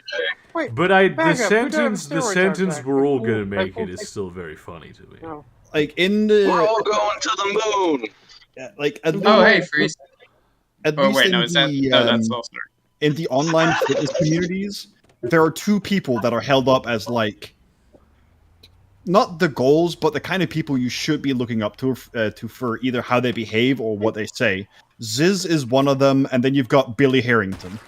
But the sentence "we're all gonna make it" is still very funny to me. No. Like we're all going to the moon. Yeah, like hey, Freeze. At least that's also in the online fitness communities, there are two people that are held up as like not the goals, but the kind of people you should be looking up to for either how they behave or what they say. Ziz is one of them, and then you've got Billy Harrington.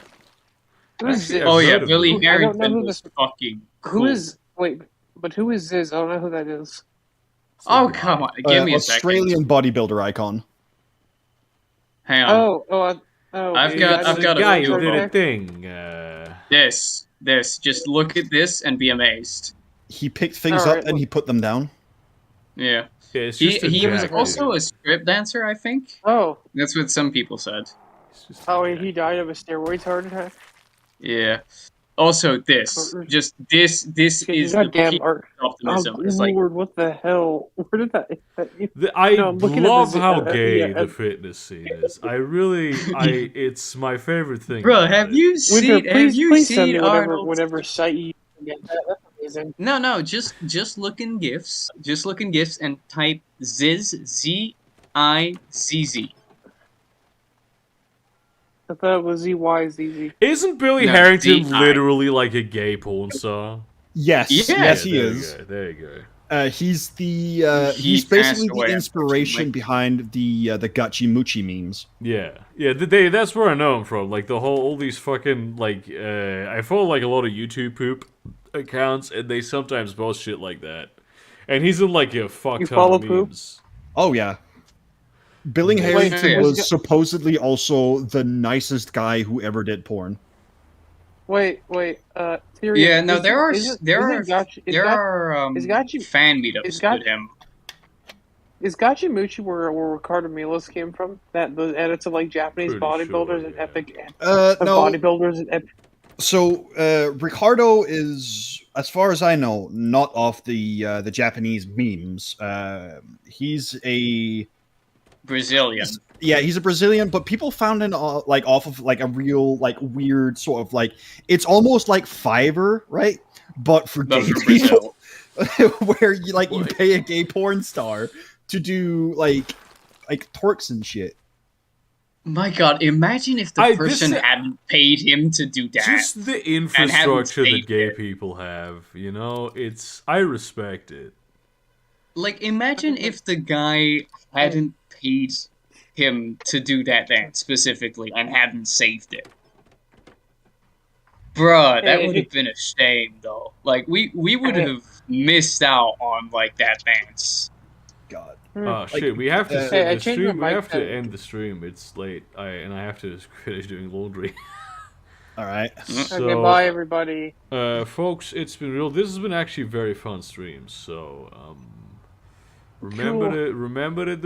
Who's Ziz? Oh yeah, heard of Billy him. I don't know Harrington who was this. fucking Who cool. is? Wait, but who is Ziz? I don't know who that is. Oh come on, give me a second. Australian bodybuilder icon. Hang on. I've got a a guy few who did of a thing. This. Just look at this and be amazed. He picked things All up right, and he put them down. Yeah. Yeah, it's He just a was jack, also dude. a strip dancer, I think. Oh, That's what some people said. It's just a oh, jack. he died of a steroids heart attack. Yeah. Also, this is the Goddamn peak art. optimism. Oh It's like, Lord, what the hell? Where did that? I No, I'm looking at love the- how gay yeah, the fitness scene is. It's my favorite thing. bro, about have it. you Winter, seen? Have you please send seen me Arnold? whatever site you can get that. That's amazing. No, just look in gifs. Just look in gifs and type Ziz Z-I-Z-Z. I thought it was ZYZZ. Isn't Billy No, Harrington Z-I. literally like a gay porn star? Yes, Yeah. yes, he there is. You go, there you go. He's the He he's basically passed away, the inspiration unfortunately. behind the Gachi Muchi memes. Yeah, that's where I know him from. Like all these fucking I follow like a lot of YouTube poop accounts, and they sometimes post shit like that. And he's in like a fuck You ton follow of poop? memes. Oh yeah. Billy Wait, Harrington yeah. was supposedly also the nicest guy who ever did porn. Wait, Tyrion, Yeah, no, there are is Gachi- fan meetups is Gachi- with him. Is Gachimuchi where Ricardo Milos came from? That those edits of like Japanese Pretty bodybuilders sure, and yeah. epic No. bodybuilders and epic. So Ricardo is, as far as I know, not off the Japanese memes. He's a Brazilian. Yeah, he's a Brazilian, but people found him like off of like a real like weird sort of like it's almost like Fiverr, right? But for But gay for people, where you What? you pay a gay porn star to do like twerks and shit. My God, imagine if the person hadn't paid him to do that. Just the infrastructure that gay people have, you know, I respect it. Like, imagine if the guy hadn't paid him to do that dance specifically and hadn't saved it. Bruh, that would have been a shame, though. Like, we would have missed out on, like, that dance. God. Oh shit! We have to Hey, I the changed stream. my We mic have to to- end the stream. It's late. I have to finish doing laundry. All right. So, Okay, bye everybody. folks, it's been real. This has been actually very fun streams. So remember to drink